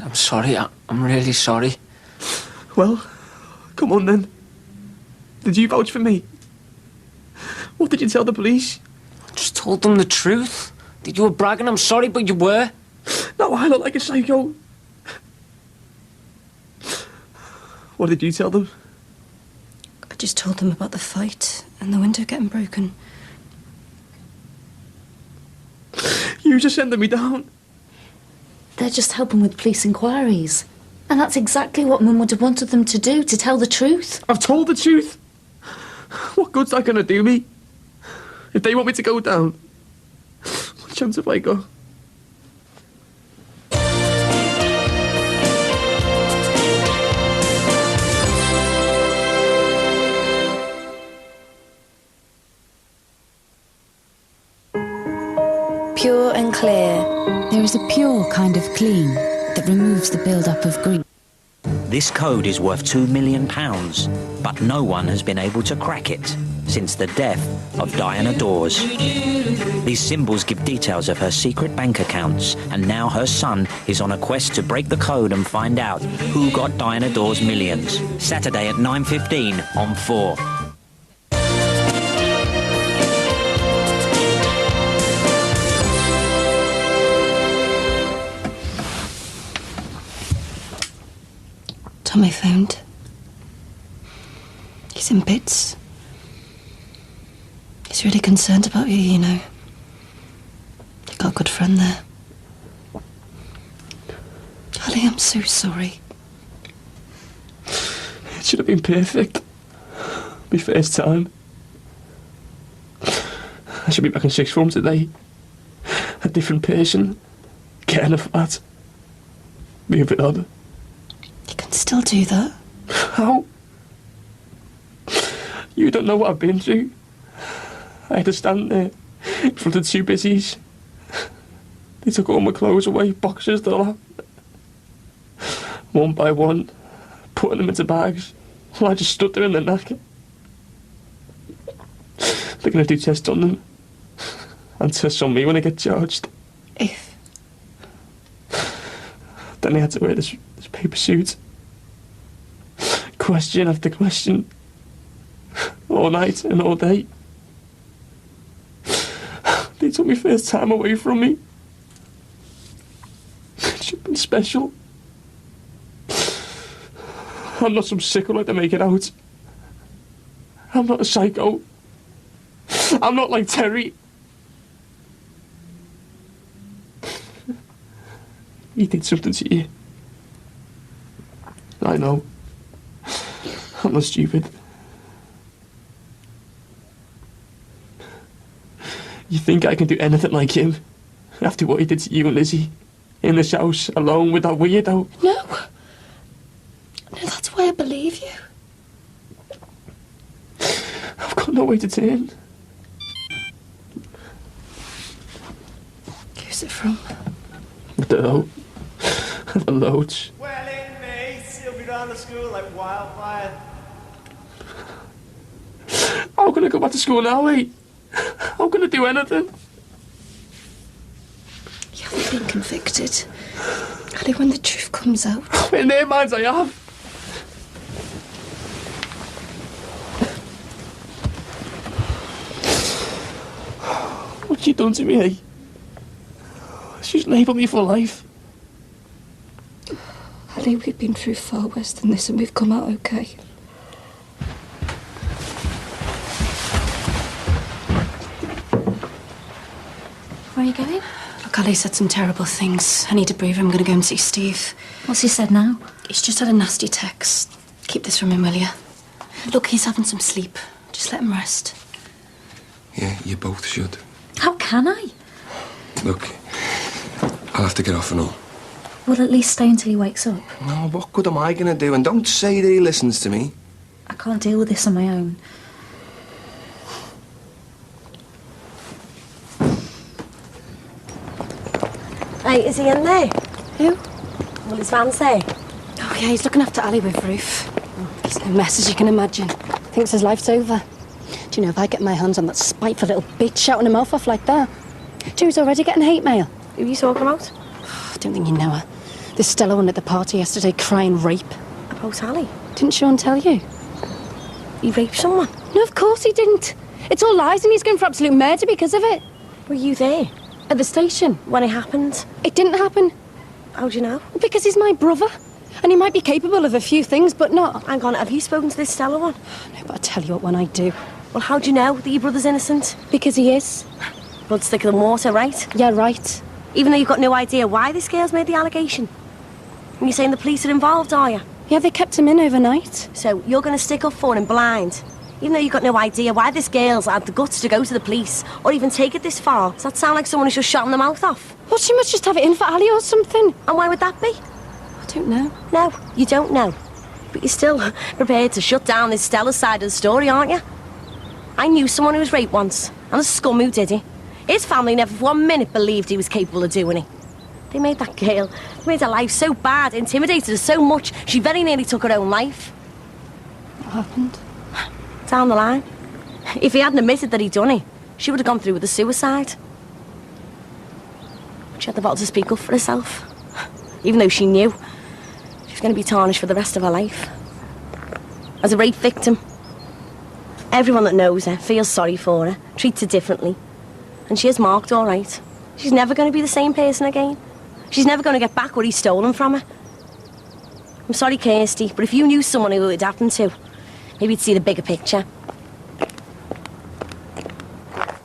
I'm sorry, I'm really sorry. Well, come on then. Did you vouch for me? What did you tell the police? I just told them the truth. That you were bragging, I'm sorry, but you were. No, I look like a psycho. What did you tell them? I just told them about the fight and the window getting broken. You just sending me down. They're just helping with police inquiries. And that's exactly what Mum would have wanted them to do, to tell the truth. I've told the truth. What good's that gonna do me? If they want me to go down, what chance have I got? Pure and clear. There is a pure kind of clean that removes the build-up of grease. This code is worth £2 million, but no one has been able to crack it since the death of Diana Dawes. These symbols give details of her secret bank accounts, and now her son is on a quest to break the code and find out who got Diana Dawes' millions. Saturday at 9:15 on 4. Tommy phoned. He's in bits. He's really concerned about you, you know. You got a good friend there. Ali, I'm so sorry. It should have been perfect. My first time. I should be back in sixth form today. A different person. Getting a flat. Moving on. You can still do that. How? You don't know what I've been through. I had to stand there in front of two busies. They took all my clothes away, boxes, the lot. One by one, putting them into bags. Well, I just stood there in the knack. They're going to do tests on them. And tests on me when I get charged. If? Then they had to wear this paper suit. Question after question. All night and all day. They took my first time away from me. It should have been special. I'm not some sicko like they make it out. I'm not a psycho. I'm not like Terry. He did something to you. I know. I'm not stupid. You think I can do anything like him? After what he did to you and Lizzie? In this house, alone with that weirdo? No. No, that's why I believe you. I've got no way to turn. Who's it from? I don't know. The loads. Well, in mates, he'll be round the school like wildfire. How can I go back to school now, mate? How can I do anything? You haven't been convicted. Ali, when the truth comes out... In their minds, I have. What's she done to me, eh? She's labelled me for life. Ali, we've been through far worse than this and we've come out okay. Where are you going? Look, Ali said some terrible things. I need a breather. I'm going to go and see Steve. What's he said now? He's just had a nasty text. Keep this from him, will you? Look, he's having some sleep. Just let him rest. Yeah, you both should. How can I? Look, I'll have to get off and all. Well, at least stay until he wakes up. No, what good am I going to do? And don't say that he listens to me. I can't deal with this on my own. Hey, is he in there? Who? Well, his van's there. Oh, yeah, he's looking after Ali with Ruth. He's a mess, as you can imagine. Thinks his life's over. Do you know, if I get my hands on that spiteful little bitch shouting her mouth off like that... Drew's already getting hate mail. Who are you talking about? I don't think you know her. This Stella one at the party yesterday crying rape. About Ali? Didn't Sean tell you? He raped someone? No, of course he didn't. It's all lies and he's going for absolute murder because of it. Were you there? At the station. When it happened? It didn't happen. How do you know? Because he's my brother. And he might be capable of a few things, but not... Hang on, have you spoken to this Stella one? No, but I tell you what, when I do... Well, how do you know that your brother's innocent? Because he is. Blood's thicker than water, right? Yeah, right. Even though you've got no idea why this girl's made the allegation. And you're saying the police are involved, are you? Yeah, they kept him in overnight. So you're going to stick up for him blind? Even though you've got no idea why this girl's had the guts to go to the police, or even take it this far. Does that sound like someone who's just shot the mouth off? Well, she must just have it in for Ali or something. And why would that be? I don't know. No, you don't know. But you're still prepared to shut down this Stella side of the story, aren't you? I knew someone who was raped once, and the scum who did it. His family never for 1 minute believed he was capable of doing it. They made that girl, they made her life so bad, intimidated her so much, she very nearly took her own life. What happened? Down the line. If he hadn't admitted that he'd done it, she would have gone through with a suicide. But she had the bottle to speak up for herself. Even though she knew she was going to be tarnished for the rest of her life. As a rape victim, everyone that knows her feels sorry for her, treats her differently. And she is marked all right. She's never going to be the same person again. She's never going to get back what he's stolen from her. I'm sorry, Kirsty, but if you knew someone who it had happened to, maybe you'd see the bigger picture.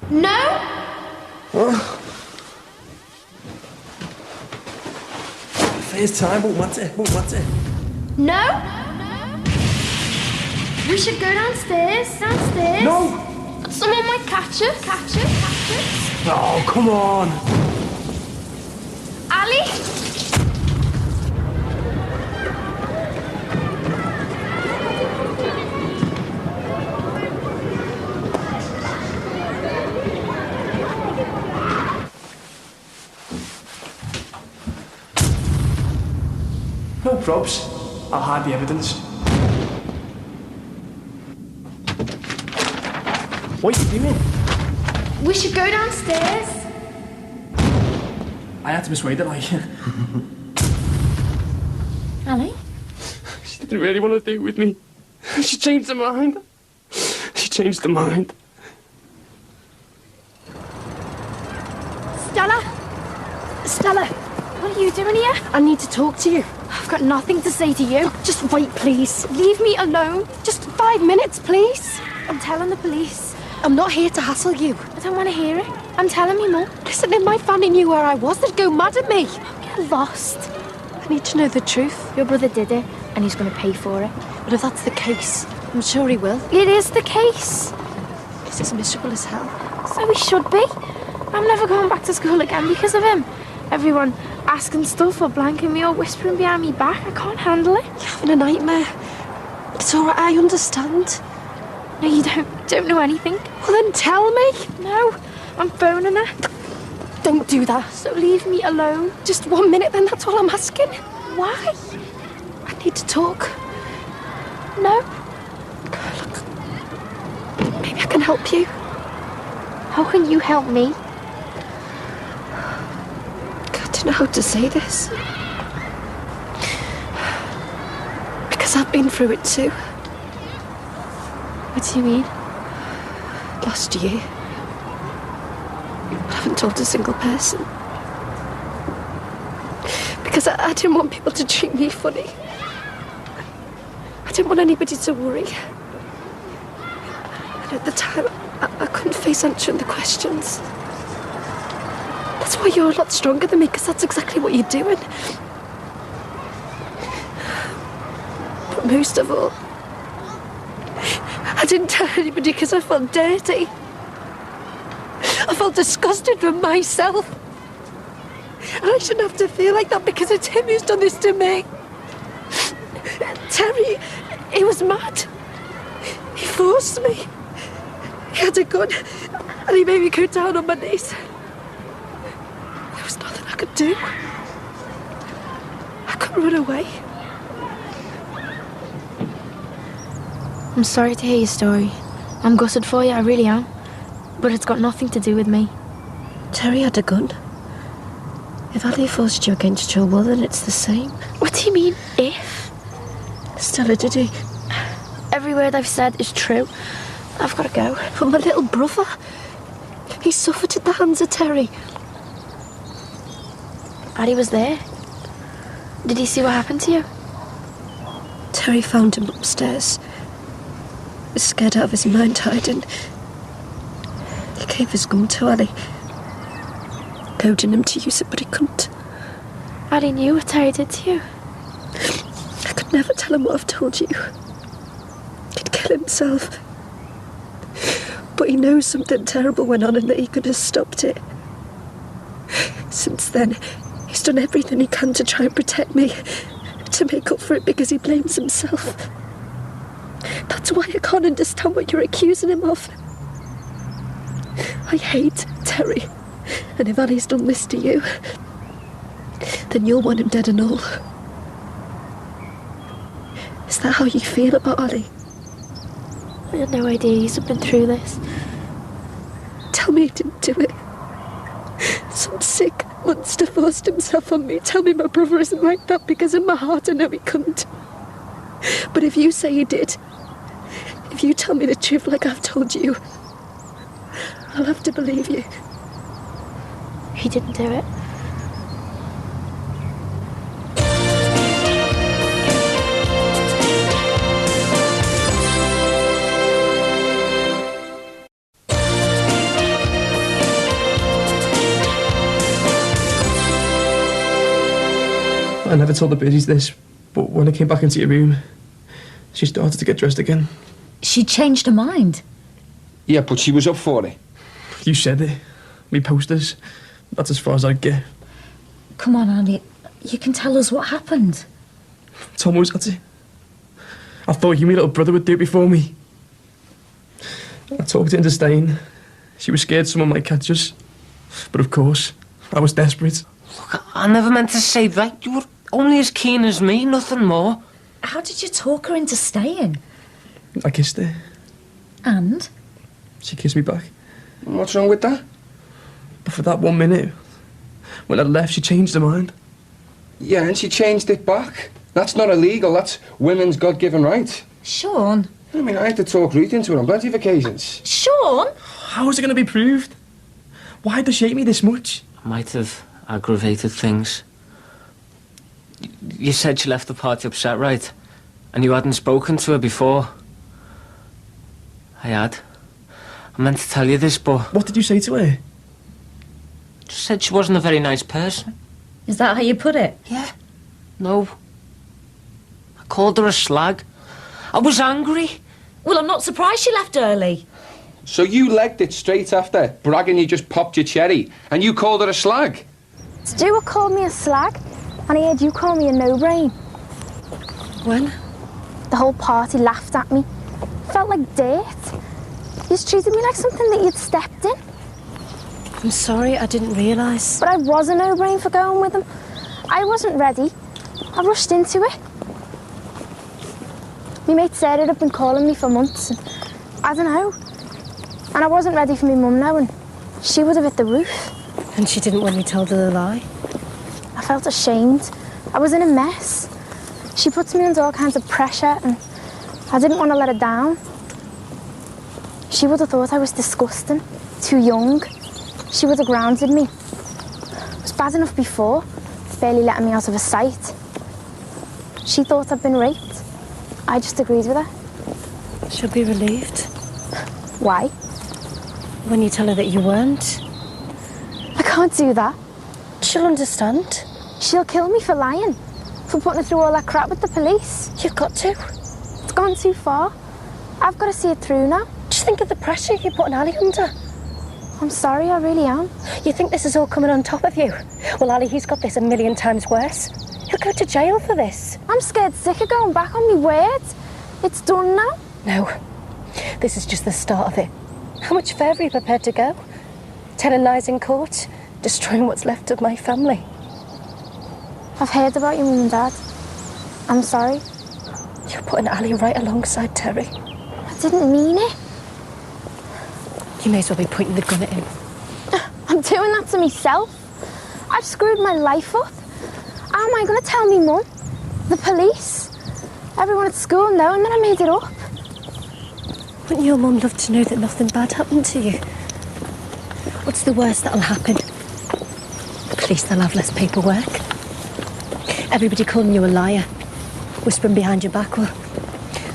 No? First time, won't matter. No? We should go downstairs. No! Someone might catch us. Oh, come on. Ali? No probs. I'll hide the evidence. What are you doing? We should go downstairs. I had to persuade her, like... Ali? She didn't really want to do it with me. She changed her mind. Stella? Stella, what are you doing here? I need to talk to you. I've got nothing to say to you. Just wait, please. Leave me alone. Just 5 minutes, please. I'm telling the police. I'm not here to hassle you. I don't want to hear it. I'm telling me more. Listen, if my family knew where I was, they'd go mad at me. Get lost. I need to know the truth. Your brother did it, and he's going to pay for it. But if that's the case, I'm sure he will. It is the case. This is miserable as hell. So he should be. I'm never going back to school again because of him. Everyone asking stuff or blanking me or whispering behind me back. I can't handle it. You're having a nightmare. It's all right, I understand. No, you don't know anything. Well, then tell me. No, I'm phoning her. Don't do that. So leave me alone. Just 1 minute, then, that's all I'm asking. Why? I need to talk. No. Look, maybe I can help you. How can you help me? I don't know how to say this. Because I've been through it too. What do you mean? Last year. I haven't told a single person. Because I didn't want people to treat me funny. I didn't want anybody to worry. And at the time, I couldn't face answering the questions. That's why you're a lot stronger than me, because that's exactly what you're doing. But most of all, I didn't tell anybody because I felt dirty. I felt disgusted with myself. And I shouldn't have to feel like that because it's him who's done this to me. Terry, he was mad. He forced me. He had a gun and he made me go down on my knees. There was nothing I could do. I couldn't run away. I'm sorry to hear your story. I'm gutted for you, I really am. But it's got nothing to do with me. Terry had a gun. If Ali forced you against your will, then it's the same. What do you mean, if? Stella, did he? Every word I've said is true. I've got to go. But my little brother, he suffered at the hands of Terry. Ali was there. Did he see what happened to you? Terry found him upstairs. Was scared out of his mind, hiding. He gave his gun to Ali, goading him to use it, but he couldn't. Ali knew what Terry did to you. I could never tell him what I've told you. He'd kill himself. But he knows something terrible went on and that he could have stopped it. Since then, he's done everything he can to try and protect me, to make up for it because he blames himself. That's why I can't understand what you're accusing him of. I hate Terry, and if Ali's done this to you, then you'll want him dead and all. Is that how you feel about Ali? I had no idea you'd been through this. Tell me he didn't do it. Some sick monster forced himself on me. Tell me my brother isn't like that, because in my heart I know he couldn't. But if you say he did, if you tell me the truth like I've told you, I'll have to believe you. He didn't do it. I never told the birdies this, but when I came back into your room, she started to get dressed again. She changed her mind. Yeah, but she was up for it. You said it. Me posters. That's as far as I'd get. Come on, Andy. You can tell us what happened. Tom was at it. I thought you, my little brother, would do it before me. I talked her into staying. She was scared someone might catch us. But of course, I was desperate. Look, I never meant to say that. You were only as keen as me, nothing more. How did you talk her into staying? I kissed her. And? She kissed me back. What's wrong with that? But for that 1 minute, when I left, she changed her mind. Yeah, and she changed it back. That's not illegal. That's women's God-given right. Sean? I mean, I had to talk Ruth into it on plenty of occasions. Sean? How is it going to be proved? Why does she hate me this much? I might have aggravated things. You said she left the party upset, right? And you hadn't spoken to her before. I had. I meant to tell you this, but... What did you say to her? Just said she wasn't a very nice person. Is that how you put it? Yeah. No. I called her a slag. I was angry. Well, I'm not surprised she left early. So you legged it straight after, bragging you just popped your cherry, and you called her a slag? Stuart called me a slag, and I heard you call me a no-brain. When? The whole party laughed at me. Felt like dirt. You treated me like something that you'd stepped in. I'm sorry, I didn't realise. But I was a no-brain for going with him. I wasn't ready. I rushed into it. My mate Sarah had been calling me for months, and I don't know. And I wasn't ready for my mum now, and she would have hit the roof. And she didn't when you told her the lie? I felt ashamed. I was in a mess. She puts me under all kinds of pressure, and I didn't want to let her down. She would have thought I was disgusting, too young. She would have grounded me. It was bad enough before, barely letting me out of her sight. She thought I'd been raped. I just agreed with her. She'll be relieved. Why? When you tell her that you weren't. I can't do that. She'll understand. She'll kill me for lying, for putting her through all that crap with the police. You've got to. It's gone too far. I've got to see it through now. Just think of the pressure you're putting Ali under. I'm sorry, I really am. You think this is all coming on top of you? Well, Ali, he's got this a million times worse. He'll go to jail for this. I'm scared sick of going back on me words. It's done now. No. This is just the start of it. How much further are you prepared to go? Telling lies in court? Destroying what's left of my family? I've heard about your mum and dad. I'm sorry. You're putting Ali right alongside Terry. didn't mean it. You may as well be pointing the gun at him. I'm doing that to myself. I've screwed my life up. How am I going to tell me mum? The police? Everyone at school knowing that I made it up? Wouldn't your mum love to know that nothing bad happened to you? What's the worst that'll happen? At least they'll have less paperwork. Everybody calling you a liar, whispering behind your back, well,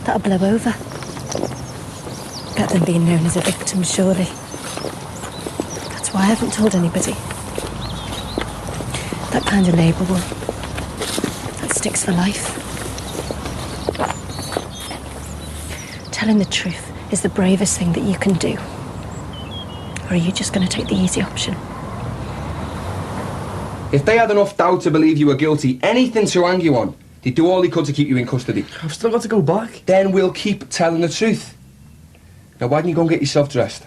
that'll blow over. Better than being known as a victim, surely. That's why I haven't told anybody. That kind of label, that sticks for life. Telling the truth is the bravest thing that you can do. Or are you just going to take the easy option? If they had enough doubt to believe you were guilty, anything to hang you on, they'd do all they could to keep you in custody. I've still got to go back. Then we'll keep telling the truth. Now, why don't you go and get yourself dressed?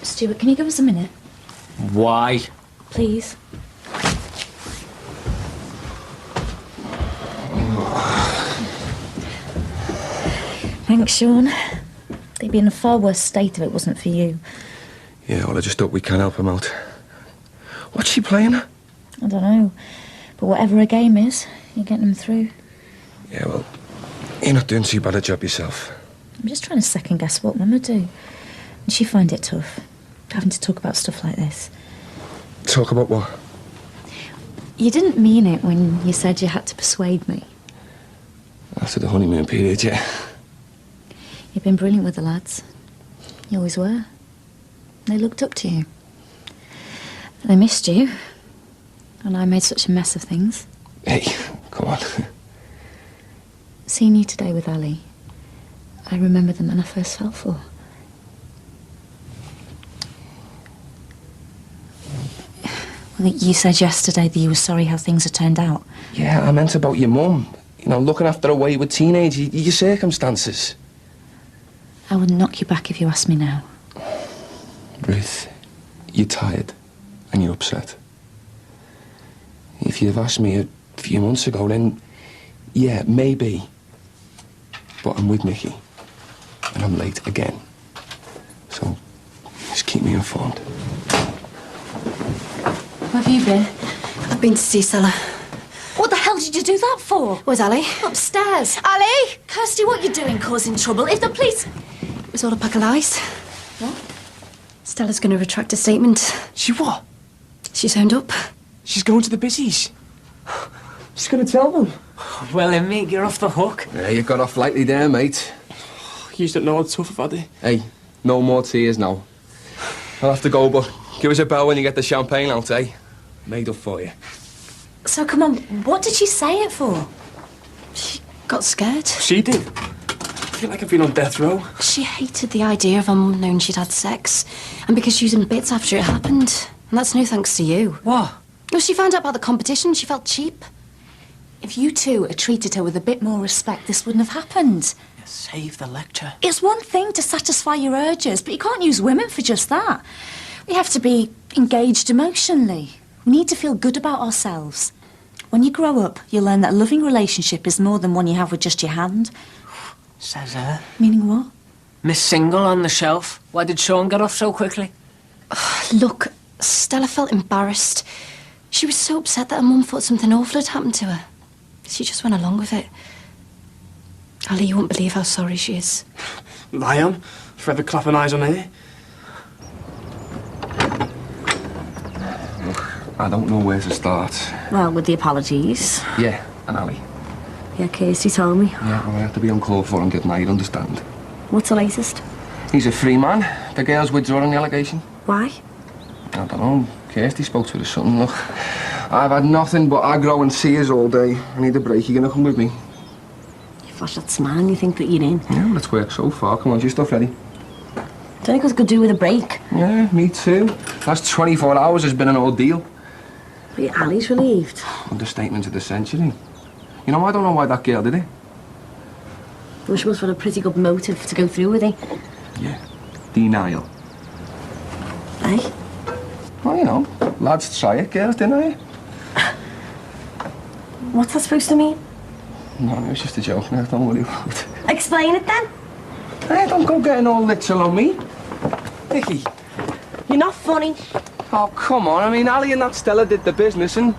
Stuart, can you give us a minute? Why? Please. Thanks, Sean. They'd be in a far worse state if it wasn't for you. Yeah, well, I just hope we can help him out. What's she playing? I don't know. But whatever a game is, you're getting them through. Yeah, well, you're not doing too bad a job yourself. I'm just trying to second guess what Mum would do. And she find it tough, having to talk about stuff like this. Talk about what? You didn't mean it when you said you had to persuade me. After the honeymoon period, yeah. You've been brilliant with the lads. You always were. They looked up to you. They missed you. And I made such a mess of things. Hey, come on. Seeing you today with Ali, I remember the man I first fell for. Well, you said yesterday that you were sorry how things had turned out. Yeah, I meant about your mum. You know, looking after a wayward teenager, your circumstances. I would knock you back if you asked me now. Ruth, you're tired and you're upset. If you'd have asked me a few months ago, then, yeah, maybe. But I'm with Mickey, and I'm late again. So, just keep me informed. Where have you been? I've been to see Stella. What the hell did you do that for? Where's Ali? Upstairs. Ali! Kirsty, what are you doing causing trouble? If the police... It was all a pack of lies. What? Stella's going to retract a statement. She what? She's owned up. She's going to the busies. She's going to tell them. Well, then, mate, you're off the hook. Yeah, you got off lightly there, mate. You don't know how tough I've had it. Hey, no more tears now. I'll have to go, but give us a bell when you get the champagne out, eh? Made up for you. So, come on, what did she say it for? She got scared. She did. I feel like I've been on death row. She hated the idea of her mum knowing she'd had sex. And because she was in bits after it happened. And that's no thanks to you. What? Well, she found out about the competition. She felt cheap. If you two had treated her with a bit more respect, this wouldn't have happened. Save the lecture. It's one thing to satisfy your urges, but you can't use women for just that. We have to be engaged emotionally. We need to feel good about ourselves. When you grow up, you'll learn that a loving relationship is more than one you have with just your hand. Says her. Meaning what? Miss Single on the shelf. Why did Sean get off so quickly? Look, Stella felt embarrassed. She was so upset that her mum thought something awful had happened to her. She just went along with it. Ali, you won't believe how sorry she is. I am. Forever clapping eyes on her. Look, I don't know where to start. Well, with the apologies. Yeah, and Ali. Yeah, Kirsty told me. Yeah, well, I have to be on call for him getting married, understand? What's the latest? He's a free man. The girl's withdrawing the allegation. Why? I don't know. Kirsty spoke to her or something. Look, I've had nothing but aggro and tears all day. I need a break. You gonna come with me? You flash that smile and you think that you're in. Yeah, well, it's worked so far. Come on, is your stuff ready? Don't think I could do with a break. Yeah, me too. Last 24 hours has been an ordeal. But Ali's relieved. Understatement of the century. You know, I don't know why that girl did it. Well, she must have had a pretty good motive to go through with it. Yeah. Denial. Eh? Well, you know, lads try it, girls deny it. What's that supposed to mean? No, it was just a joke. Now, don't worry about it. Explain it then. Hey, don't go getting all literal on me. Vicky. You're not funny. Oh, come on. I mean, Ali and that Stella did the business and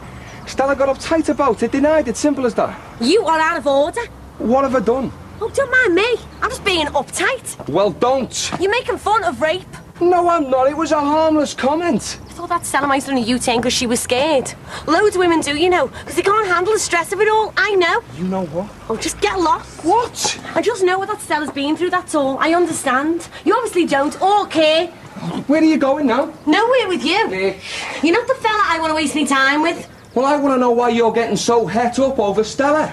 Stella got uptight about it, denied it. Simple as that. You are out of order. What have I done? Oh, don't mind me. I'm just being uptight. Well, don't. You're making fun of rape. No, I'm not. It was a harmless comment. I thought that Stella might have done a U-turn because she was scared. Loads of women do, you know, because they can't handle the stress of it all. I know. You know what? Oh, just get lost. What? I just know what that Stella's been through, that's all. I understand. You obviously don't, or care. Where are you going now? Nowhere with you. Nick. You're not the fella I want to waste any time with. Well, I want to know why you're getting so het up over Stella.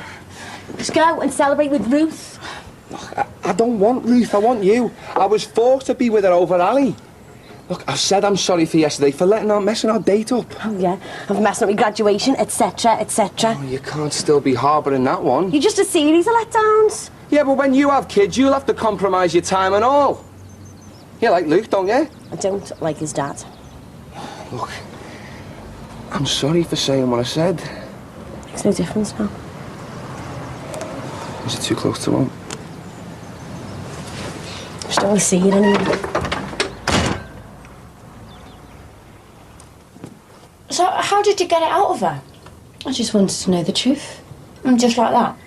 Just go and celebrate with Ruth. Look, I don't want Ruth, I want you. I was forced to be with her over Ali. Look, I've said I'm sorry for yesterday, for messing our date up. Oh, yeah, of messing up your graduation, etc., etc. Oh, you can't still be harbouring that one. You're just a series of letdowns. Yeah, but when you have kids, you'll have to compromise your time and all. You like Luke, don't you? I don't like his dad. Look, I'm sorry for saying what I said. Makes no difference now. Is it too close to home? I just don't want to see it anymore. So, how did you get it out of her? I just wanted to know the truth. And just like that?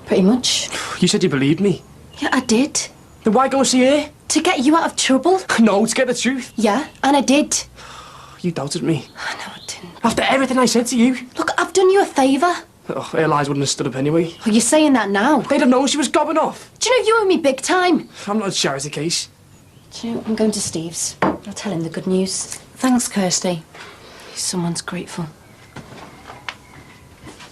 Pretty much. You said you believed me. Yeah, I did. Then why go and see her? To get you out of trouble. No, to get the truth. Yeah, and I did. You doubted me. No, I didn't. After everything I said to you. Look, I've done you a favour. Oh, her lies wouldn't have stood up anyway. Oh, you're saying that now? They'd have known she was gobbing off. Do you know you owe me big time? I'm not as sure as the case. Do you know, I'm going to Steve's. I'll tell him the good news. Thanks, Kirsty. Someone's grateful.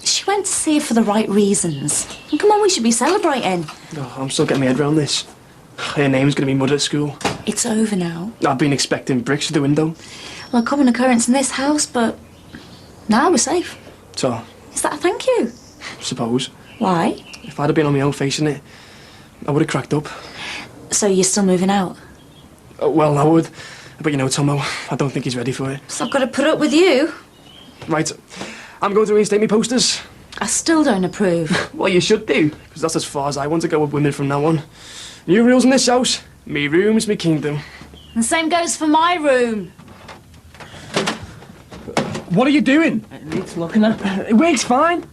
She went to see her for the right reasons. And come on, we should be celebrating. Oh, I'm still getting my head around this. Her name's going to be mud at school. It's over now. I've been expecting bricks through the window. Well, a common occurrence in this house, but now we're safe. So, Is that a thank you? suppose. Why? If I'd have been on my own facing it, I would have cracked up. So you're still moving out? Well, I would. But you know, Tomo, I don't think he's ready for it. So I've got to put up with you? Right, I'm going to reinstate my posters. I still don't approve. Well, you should do, because that's as far as I want to go with women from now on. New rules in this house. Me room's me kingdom. And the same goes for my room. What are you doing? It needs looking at. It works fine.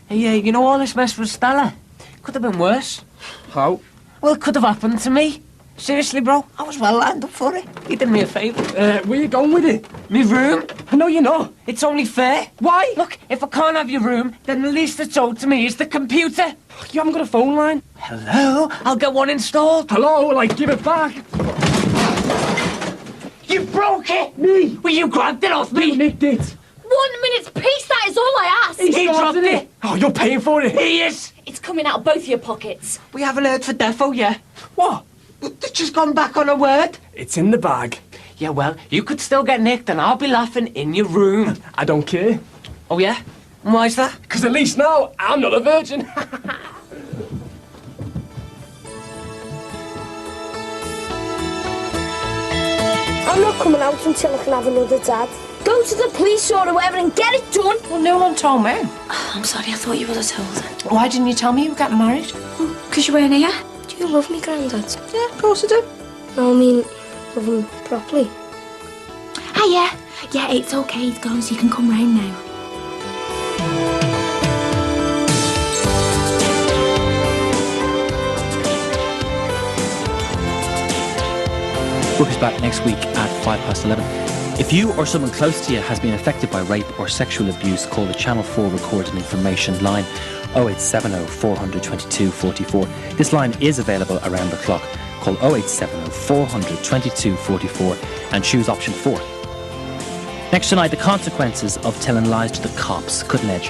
Hey, you know all this mess with Stella? Could have been worse. How? Well, it could have happened to me. Seriously, bro, I was well lined up for it. You did me a favour. Where you going with it? Me room? No, you're not. It's only fair. Why? Look, if I can't have your room, then the least that's owed to me is the computer. You haven't got a phone line? Hello? I'll get one installed. Hello? Like, give it back. You broke it! Me? Well, you grabbed it off me. You nicked it. 1 minute's peace, that is all I ask. He dropped it. Oh, you're paying for it. He is. It's coming out of both your pockets. We haven't heard for defo yet. What? It's just gone back on a word. It's in the bag. Yeah, well, you could still get nicked and I'll be laughing in your room. I don't care. Oh, yeah? And why's that? Because at least now, I'm not a virgin. I'm not coming out until I can have another dad. Go to the police or whatever and get it done. Well, no one told me. Oh, I'm sorry, I thought you would have told her. Why didn't you tell me you were getting married? Because you weren't here. Do you love me, Grandad? Yeah, of course I do. No, I mean, love him properly. Ah, yeah, it's okay, it's gone, so you can come round now. Brooke is back next week at 11:05. If you or someone close to you has been affected by rape or sexual abuse, call the Channel 4 Recorded Information line 0870 422 44. This line is available around the clock. Call 0870 422 44 and choose option 4. Next tonight, the consequences of telling lies to the cops. Cutting edge.